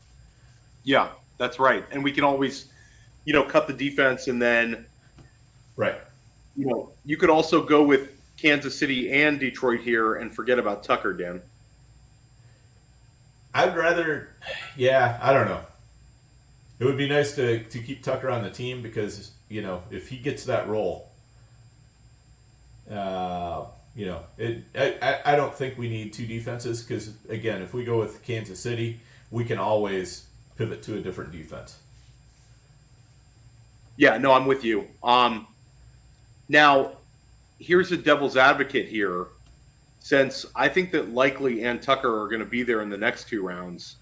Speaker 1: Yeah, that's right, and we can always, cut the defense, and then,
Speaker 2: right.
Speaker 1: You could also go with Kansas City and Detroit here, and forget about Tucker, Dan.
Speaker 2: I'd rather, I don't know. It would be nice to keep Tucker on the team because, if he gets that role, I don't think we need 2 defenses because, again, if we go with Kansas City, we can always pivot to a different defense.
Speaker 1: Yeah, no, I'm with you. Now, here's a devil's advocate here. Since I think that Likely and Tucker are going to be there in the next 2 rounds,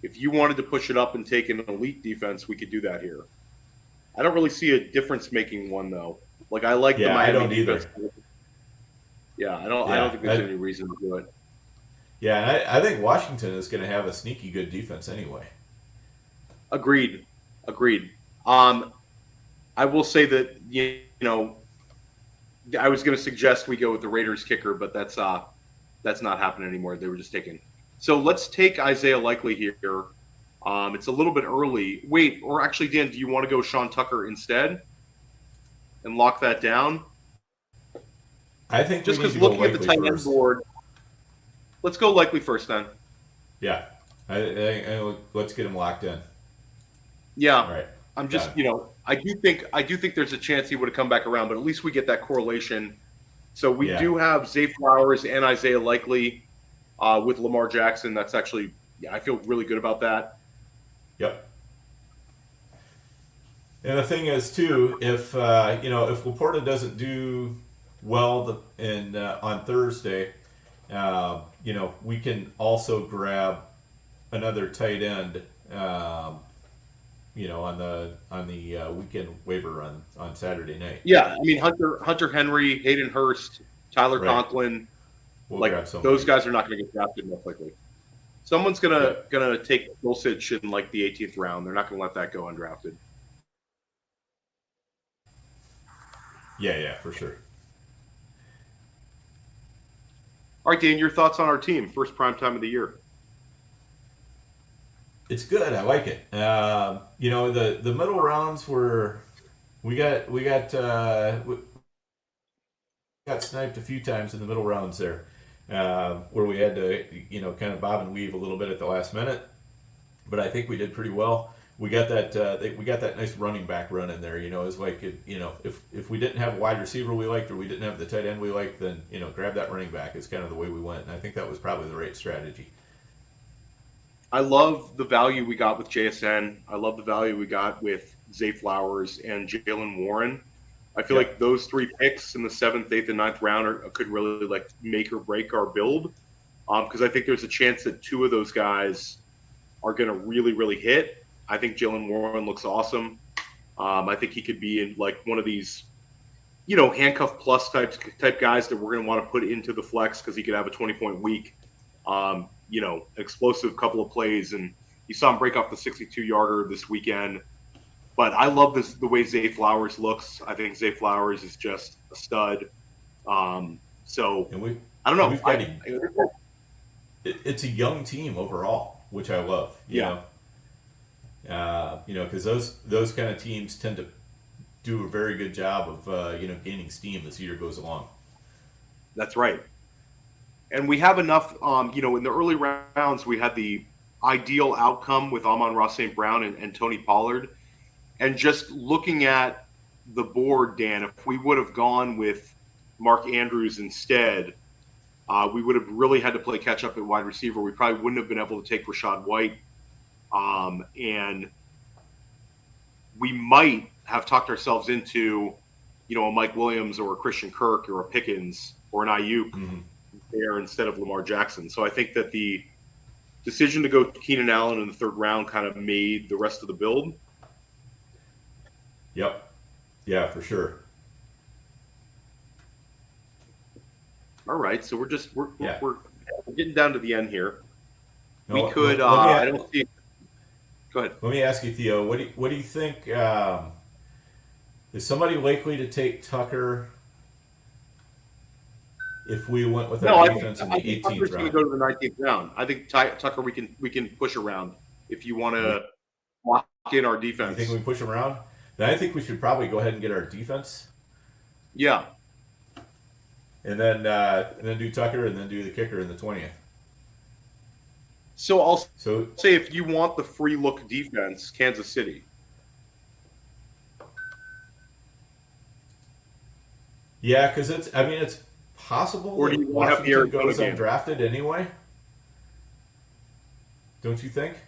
Speaker 1: if you wanted to push it up and take an elite defense, we could do that here. I don't really see a difference-making one, though. Like, I like the Miami
Speaker 2: I don't
Speaker 1: defense.
Speaker 2: either.
Speaker 1: Yeah, I don't think there's any reason to do it.
Speaker 2: Yeah, and I think Washington is going to have a sneaky good defense anyway.
Speaker 1: Agreed. I will say that, I was going to suggest we go with the Raiders kicker, but that's not happening anymore. They were just taking. So let's take Isaiah Likely here. It's a little bit early. Wait, or actually, Dan, do you want to go Sean Tucker instead and lock that down?
Speaker 2: I think
Speaker 1: just because looking at the tight end board, let's go Likely first then.
Speaker 2: Yeah, I let's get him locked in.
Speaker 1: Yeah,
Speaker 2: all right.
Speaker 1: I'm just, I do think there's a chance he would have come back around, but at least we get that correlation. So we do have Zay Flowers and Isaiah Likely with Lamar Jackson. That's actually, I feel really good about that.
Speaker 2: Yep. And the thing is, too, if if Laporta doesn't do well on Thursday, we can also grab another tight end, on the weekend waiver run on Saturday night.
Speaker 1: Yeah, I mean Hunter Henry, Hayden Hurst, Tyler
Speaker 2: Right.
Speaker 1: Conklin,
Speaker 2: We'll
Speaker 1: like
Speaker 2: grab somebody.
Speaker 1: those guys are not going to get drafted most likely. Someone's gonna take Dulcich in like the 18th round. They're not going to let that go undrafted.
Speaker 2: Yeah, for sure.
Speaker 1: All right, Dan, your thoughts on our team? First prime time of the year.
Speaker 2: It's good. I like it. The middle rounds we got sniped a few times in the middle rounds there, where we had to kind of bob and weave a little bit at the last minute, but I think we did pretty well. We got that nice running back run in there. It's like if we didn't have a wide receiver we liked, or we didn't have the tight end we liked, then grab that running back. It's kind of the way we went, and I think that was probably the right strategy.
Speaker 1: I love the value we got with JSN. I love the value we got with Zay Flowers and Jalen Warren. I feel like those 3 picks in the 7th, 8th, and 9th round could really like make or break our build, because I think there's a chance that 2 of those guys are going to really, really hit. I think Jalen Warren looks awesome. I think he could be in like one of these, handcuff plus type guys that we're going to want to put into the flex because he could have a 20-point week. Explosive couple of plays, and you saw him break off the 62-yarder this weekend. But I love the way Zay Flowers looks. I think Zay Flowers is just a stud. I don't know.
Speaker 2: It's a young team overall, which I love. Because those kind of teams tend to do a very good job of gaining steam as the year goes along.
Speaker 1: That's right. And we have enough, in the early rounds, we had the ideal outcome with Amon-Ra St. Brown and Tony Pollard. And just looking at the board, Dan, if we would have gone with Mark Andrews instead, we would have really had to play catch up at wide receiver. We probably wouldn't have been able to take Rachaad White. And we might have talked ourselves into, a Mike Williams or a Christian Kirk or a Pickens or an Ayuk there instead of Lamar Jackson. So I think that the decision to go Keenan Allen in the 3rd round kind of made the rest of the build.
Speaker 2: Yep. Yeah, for sure.
Speaker 1: All right, so we're getting down to the end here.
Speaker 2: No,
Speaker 1: we could.
Speaker 2: I
Speaker 1: don't see. Go ahead.
Speaker 2: Let me ask you, Theo. What do you think? Is somebody likely to take Tucker if we went with our defense in the 18th round?
Speaker 1: Tucker's going to go to the 19th round. I think Tucker we can push around if you want to lock in our defense.
Speaker 2: You think we push him around? Then I think we should probably go ahead and get our defense.
Speaker 1: Yeah.
Speaker 2: And then do Tucker, and then do the kicker in the 20th.
Speaker 1: So I'll say if you want the free look defense, Kansas City.
Speaker 2: Yeah, because it's possible
Speaker 1: or do you want to have the
Speaker 2: Washington goes
Speaker 1: game?
Speaker 2: undrafted anyway. Don't you think?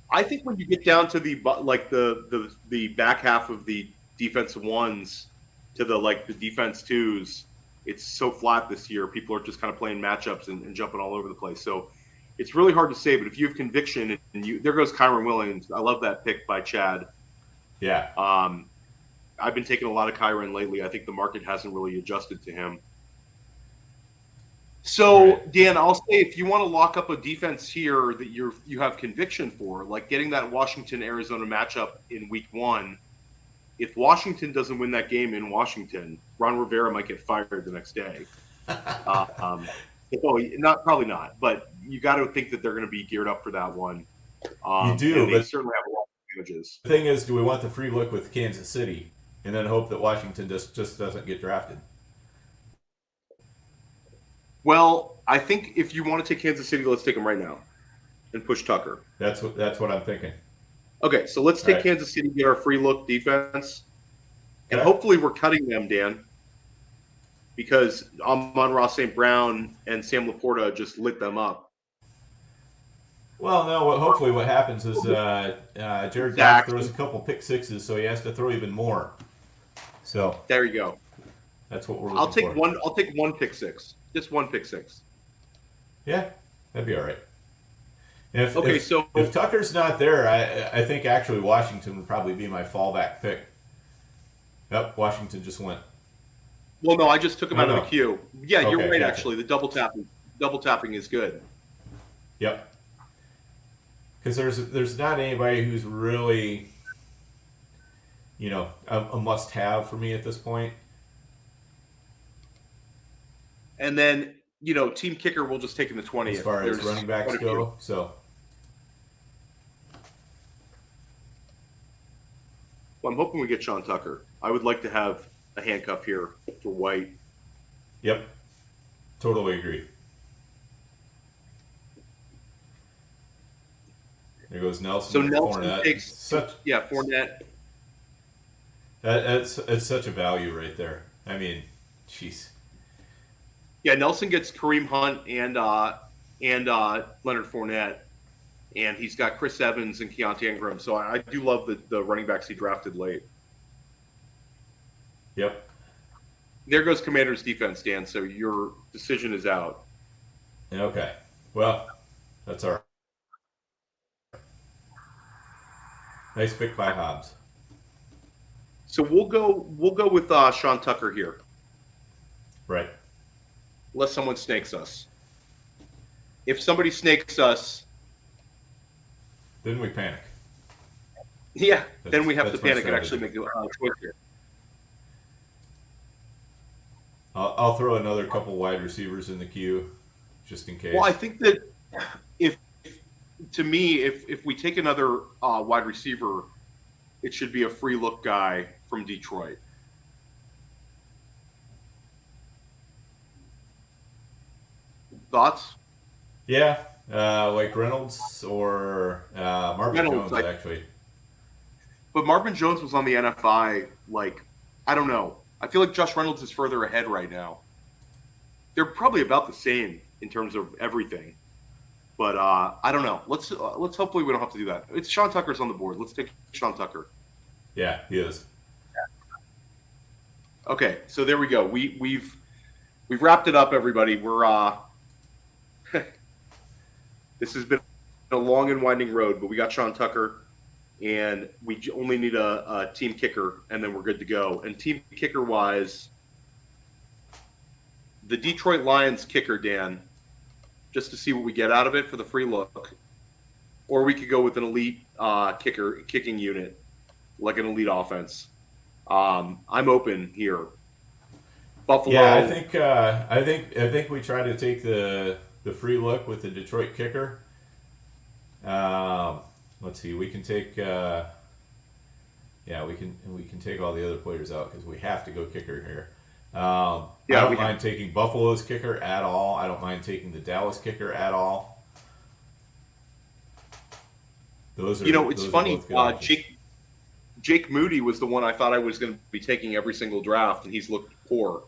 Speaker 1: I think when you get down to the back half of the defensive ones to the defense twos, it's so flat this year. People are just kind of playing matchups and jumping all over the place. So it's really hard to say. But if you have conviction, and there goes Kyron Williams. I love that pick by Chad.
Speaker 2: Yeah.
Speaker 1: I've been taking a lot of Kyron lately. I think the market hasn't really adjusted to him. So, right. Dan, I'll say if you want to lock up a defense here that you have conviction for, like getting that Washington-Arizona matchup in week 1, if Washington doesn't win that game in Washington, Ron Rivera might get fired the next day. Probably not, but you got to think that they're going to be geared up for that one.
Speaker 2: You do,
Speaker 1: but they certainly have a lot of advantages.
Speaker 2: The thing is, do we want the free look with Kansas City and then hope that Washington just doesn't get drafted?
Speaker 1: Well, I think if you want to take Kansas City, let's take them right now and push Tucker.
Speaker 2: That's what I'm thinking.
Speaker 1: Okay, so let's take Kansas City, get our free look defense, and hopefully we're cutting them, Dan, because Amon-Ra St. Brown and Sam Laporta just lit them up.
Speaker 2: Well, no. Hopefully, what happens is Jared Goff
Speaker 1: Zach.
Speaker 2: throws a couple pick sixes, so he has to throw even more. So
Speaker 1: There you go.
Speaker 2: that's what we're
Speaker 1: I'll
Speaker 2: looking
Speaker 1: take
Speaker 2: for.
Speaker 1: one. I'll take one pick six. Just one pick six.
Speaker 2: Yeah, that'd be all right. If,
Speaker 1: Okay,
Speaker 2: if,
Speaker 1: so
Speaker 2: if Tucker's not there, I think actually Washington would probably be my fallback pick. Yep, Washington just went.
Speaker 1: well, no, I just took him
Speaker 2: Oh,
Speaker 1: out of
Speaker 2: no.
Speaker 1: the queue. Yeah, you're
Speaker 2: Okay,
Speaker 1: right.
Speaker 2: gotcha.
Speaker 1: Actually, the double tapping is good.
Speaker 2: Yep. Because there's not anybody who's really, a must-have for me at this point.
Speaker 1: And then team kicker will just take in the 20th.
Speaker 2: As far as running backs go. So
Speaker 1: Well, I'm hoping we get Sean Tucker. I would like to have a handcuff here for White.
Speaker 2: yep, totally agree. There goes Nelson.
Speaker 1: So
Speaker 2: with
Speaker 1: Nelson
Speaker 2: Fournette.
Speaker 1: takes Fournette.
Speaker 2: It's such a value right there. I mean, jeez.
Speaker 1: Yeah, Nelson gets Kareem Hunt and Leonard Fournette, and he's got Chris Evans and Keontae Ingram. So I do love the running backs he drafted late.
Speaker 2: Yep.
Speaker 1: There goes Commanders defense, Dan. So your decision is out.
Speaker 2: Okay. Well, that's all right. Nice pick by Hobbs.
Speaker 1: So we'll go with Sean Tucker here,
Speaker 2: Right.
Speaker 1: unless someone snakes us. If somebody snakes us,
Speaker 2: Then we panic.
Speaker 1: yeah, then we have to
Speaker 2: That's my
Speaker 1: panic and actually
Speaker 2: strategy.
Speaker 1: make a choice here.
Speaker 2: I'll throw another couple wide receivers in the queue, just in case.
Speaker 1: Well, I think that if we take another wide receiver, it should be a free look guy from Detroit. Thoughts?
Speaker 2: Yeah, like Reynolds or Marvin
Speaker 1: Reynolds,
Speaker 2: Jones, actually.
Speaker 1: But Marvin Jones was on the NFI. I don't know. I feel like Josh Reynolds is further ahead right now. They're probably about the same in terms of everything. But I don't know. Let's hopefully we don't have to do that. It's Sean Tucker's on the board. Let's take Sean Tucker.
Speaker 2: Yeah, he is.
Speaker 1: Okay, so there we go. We've wrapped it up, everybody. We're this has been a long and winding road, but we got Sean Tucker, and we only need a team kicker, and then we're good to go. And team kicker wise, the Detroit Lions kicker, Dan, just to see what we get out of it for the free look, or we could go with an elite kicking unit, like an elite offense. I'm open here. Buffalo.
Speaker 2: Yeah, I think we try to take the free look with the Detroit kicker. Let's see, we can take. We can take all the other players out because we have to go kicker here. I don't mind taking Buffalo's kicker at all. I don't mind taking the Dallas kicker at all. Those are.
Speaker 1: It's funny. Jake Moody was the one I thought I was going to be taking every single draft, and he's looked poor.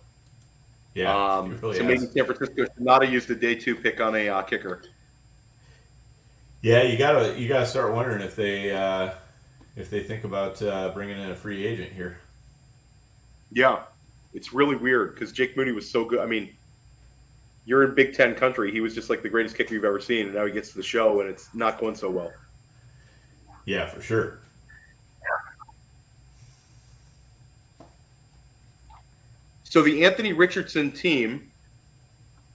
Speaker 2: Yeah, he really
Speaker 1: so
Speaker 2: has.
Speaker 1: maybe San Francisco should not have used the day 2 pick on a kicker.
Speaker 2: Yeah, you gotta start wondering if they think about bringing in a free agent here.
Speaker 1: Yeah, it's really weird because Jake Moody was so good. I mean, you're in Big Ten country. He was just like the greatest kicker you've ever seen, and now he gets to the show, and it's not going so well.
Speaker 2: Yeah, for sure.
Speaker 1: So the Anthony Richardson team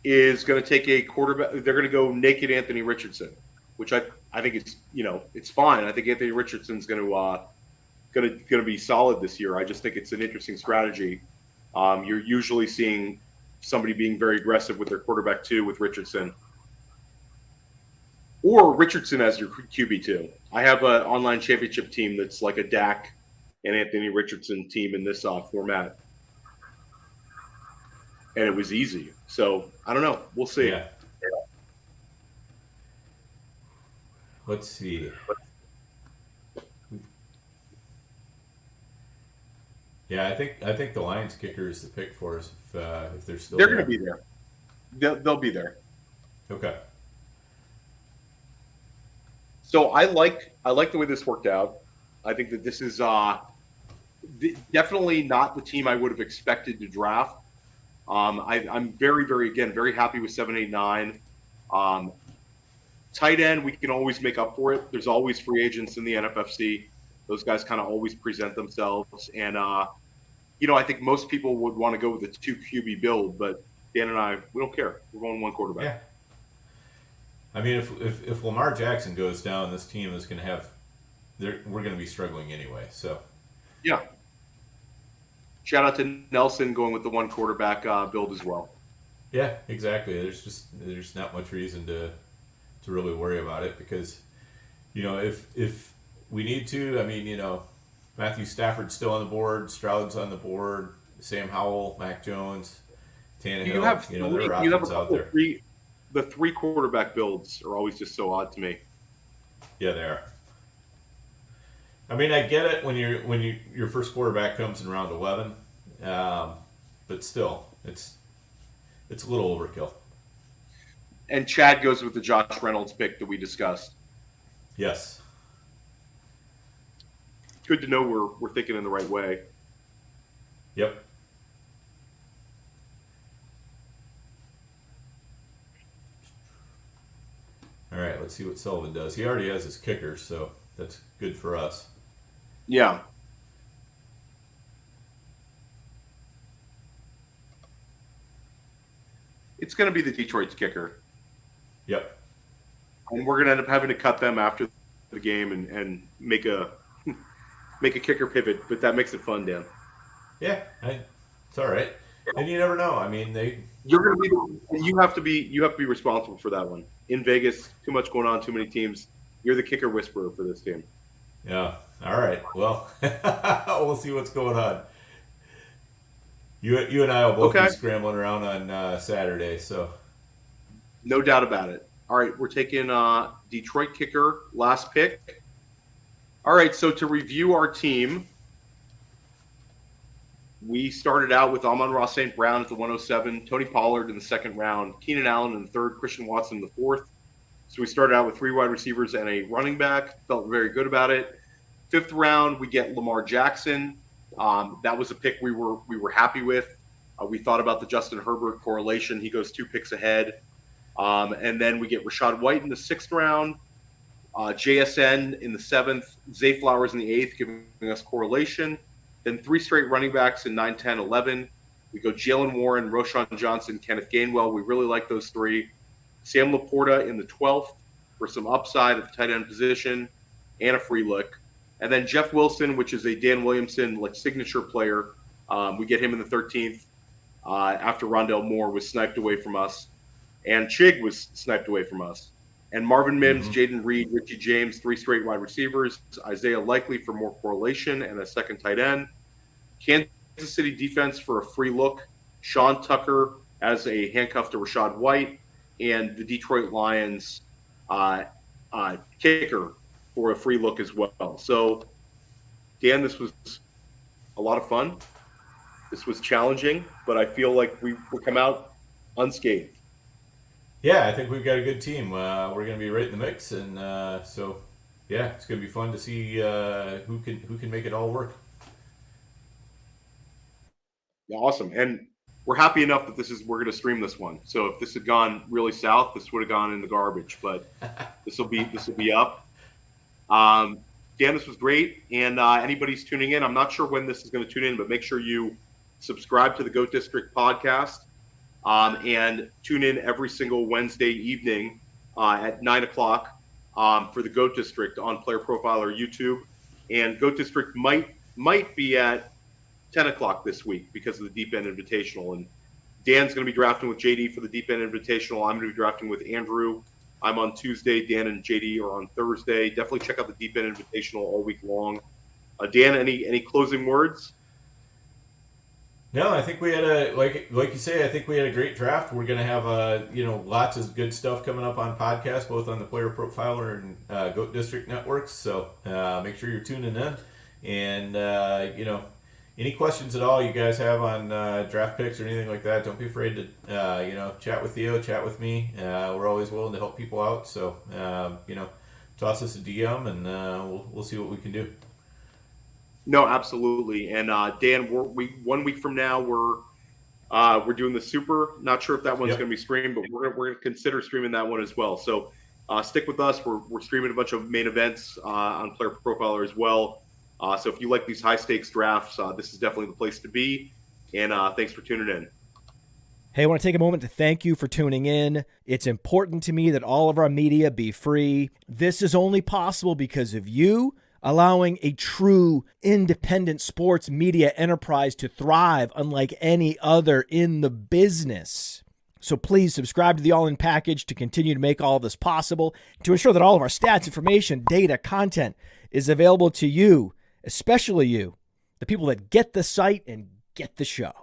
Speaker 1: is going to take a quarterback. They're going to go naked Anthony Richardson, which I think it's fine. I think Anthony Richardson's going to be solid this year. I just think it's an interesting strategy. You're usually seeing somebody being very aggressive with their quarterback too, with Richardson, or Richardson as your QB2. I have an online championship team that's like a Dak and Anthony Richardson team in this format. And it was easy. So, I don't know. We'll see.
Speaker 2: Yeah. Let's see. Yeah, I think the Lions kicker is the pick for us if they're still.
Speaker 1: They're going to be there. They'll be there.
Speaker 2: Okay.
Speaker 1: So I like the way this worked out. I think that this is definitely not the team I would have expected to draft. I'm very, very, again, very happy with 7, 8, 9. Tight end, we can always make up for it. There's always free agents in the NFFC. Those guys kind of always present themselves. And, I think most people would want to go with a 2 QB build, but Dan and I, we don't care. We're going 1 quarterback.
Speaker 2: Yeah. I mean, if Lamar Jackson goes down, this team is going to have we're going to be struggling anyway. So,
Speaker 1: yeah. Shout out to Nelson going with the 1 quarterback build as well.
Speaker 2: Yeah, exactly. There's not much reason to really worry about it because, if we need to, I mean, Matthew Stafford's still on the board, Stroud's on the board, Sam Howell, Mac Jones, Tannehill.
Speaker 1: You have
Speaker 2: there are options out there.
Speaker 1: The 3 quarterback builds are always just so odd to me.
Speaker 2: Yeah, they are. I mean, I get it when your first quarterback comes in round 11, but still, it's a little overkill.
Speaker 1: And Chad goes with the Josh Reynolds pick that we discussed.
Speaker 2: Yes.
Speaker 1: Good to know we're thinking in the right way.
Speaker 2: Yep. All right, let's see what Sullivan does. He already has his kicker, so that's good for us.
Speaker 1: Yeah. It's going to be the Detroit's kicker.
Speaker 2: Yep.
Speaker 1: And we're going to end up having to cut them after the game and make a kicker pivot, but that makes it fun, Dan.
Speaker 2: Yeah, it's all right. And you never know. I mean,
Speaker 1: you have to be responsible for that one. In Vegas, too much going on, too many teams. You're the kicker whisperer for this team.
Speaker 2: Yeah. All right. Well, we'll see what's going on. You and I will both be scrambling around on Saturday, so
Speaker 1: no doubt about it. All right, we're taking Detroit kicker, last pick. All right, so to review our team, we started out with Amon-Ra St. Brown at the 107, Tony Pollard in the 2nd round, Keenan Allen in the 3rd, Christian Watson in the 4th. So we started out with 3 wide receivers and a running back. Felt very good about it. 5th round, we get Lamar Jackson. That was a pick we were happy with. We thought about the Justin Herbert correlation. He goes 2 picks ahead. And then we get Rachaad White in the 6th round, JSN in the 7th, Zay Flowers in the 8th, giving us correlation. Then 3 straight running backs in 9, 10, 11. We go Jalen Warren, Roschon Johnson, Kenneth Gainwell. We really like those 3. Sam Laporta in the 12th for some upside at the tight end position and a free look. And then Jeff Wilson, which is a Dan Williamson signature player. We get him in the 13th after Rondell Moore was sniped away from us. And Chig was sniped away from us. And Marvin Mims, Jaden Reed, Richie James, 3 straight wide receivers. Isaiah Likely for more correlation and a 2nd tight end. Kansas City defense for a free look. Sean Tucker as a handcuff to Rachaad White. And the Detroit Lions kicker for a free look as well. So, Dan, this was a lot of fun. This was challenging, but I feel like we come out unscathed.
Speaker 2: Yeah, I think we've got a good team. We're going to be right in the mix, and so yeah, it's going to be fun to see who can make it all work.
Speaker 1: Yeah, awesome, and we're happy enough that we're going to stream this one. So if this had gone really south, this would have gone in the garbage. But this will be up. Dan, this was great, and anybody's tuning in, I'm not sure when this is going to tune in, but make sure you subscribe to the Goat District podcast. And tune in every single Wednesday evening at 9 o'clock for the Goat District on Player Profiler YouTube. And Goat District might be at 10 o'clock this week because of the Deep End Invitational. And Dan's going to be drafting with JD for the Deep End Invitational. I'm going to be drafting with Andrew. I'm on Tuesday. Dan and JD are on Thursday. Definitely check out the Deep End Invitational all week long. Dan, any closing words?
Speaker 2: No, I think we had like you say, I think we had a great draft. We're going to have lots of good stuff coming up on podcasts, both on the Player Profiler and Goat District networks. So make sure you're tuning in. And any questions at all you guys have on draft picks or anything like that, don't be afraid to chat with Theo, chat with me. We're always willing to help people out. So toss us a DM, and we'll see what we can do.
Speaker 1: No, absolutely. And Dan, 1 week from now we're doing the Super. Not sure if that one's going to be streamed, but we're going to consider streaming that one as well. So stick with us. We're streaming a bunch of main events on Player Profiler as well. So if you like these high stakes drafts, this is definitely the place to be. And thanks for tuning in.
Speaker 4: Hey, I want to take a moment to thank you for tuning in. It's important to me that all of our media be free. This is only possible because of you allowing a true independent sports media enterprise to thrive unlike any other in the business. So please subscribe to the All In Package to continue to make all of this possible, to ensure that all of our stats, information, data, content is available to you, especially you, the people that get the site and get the show.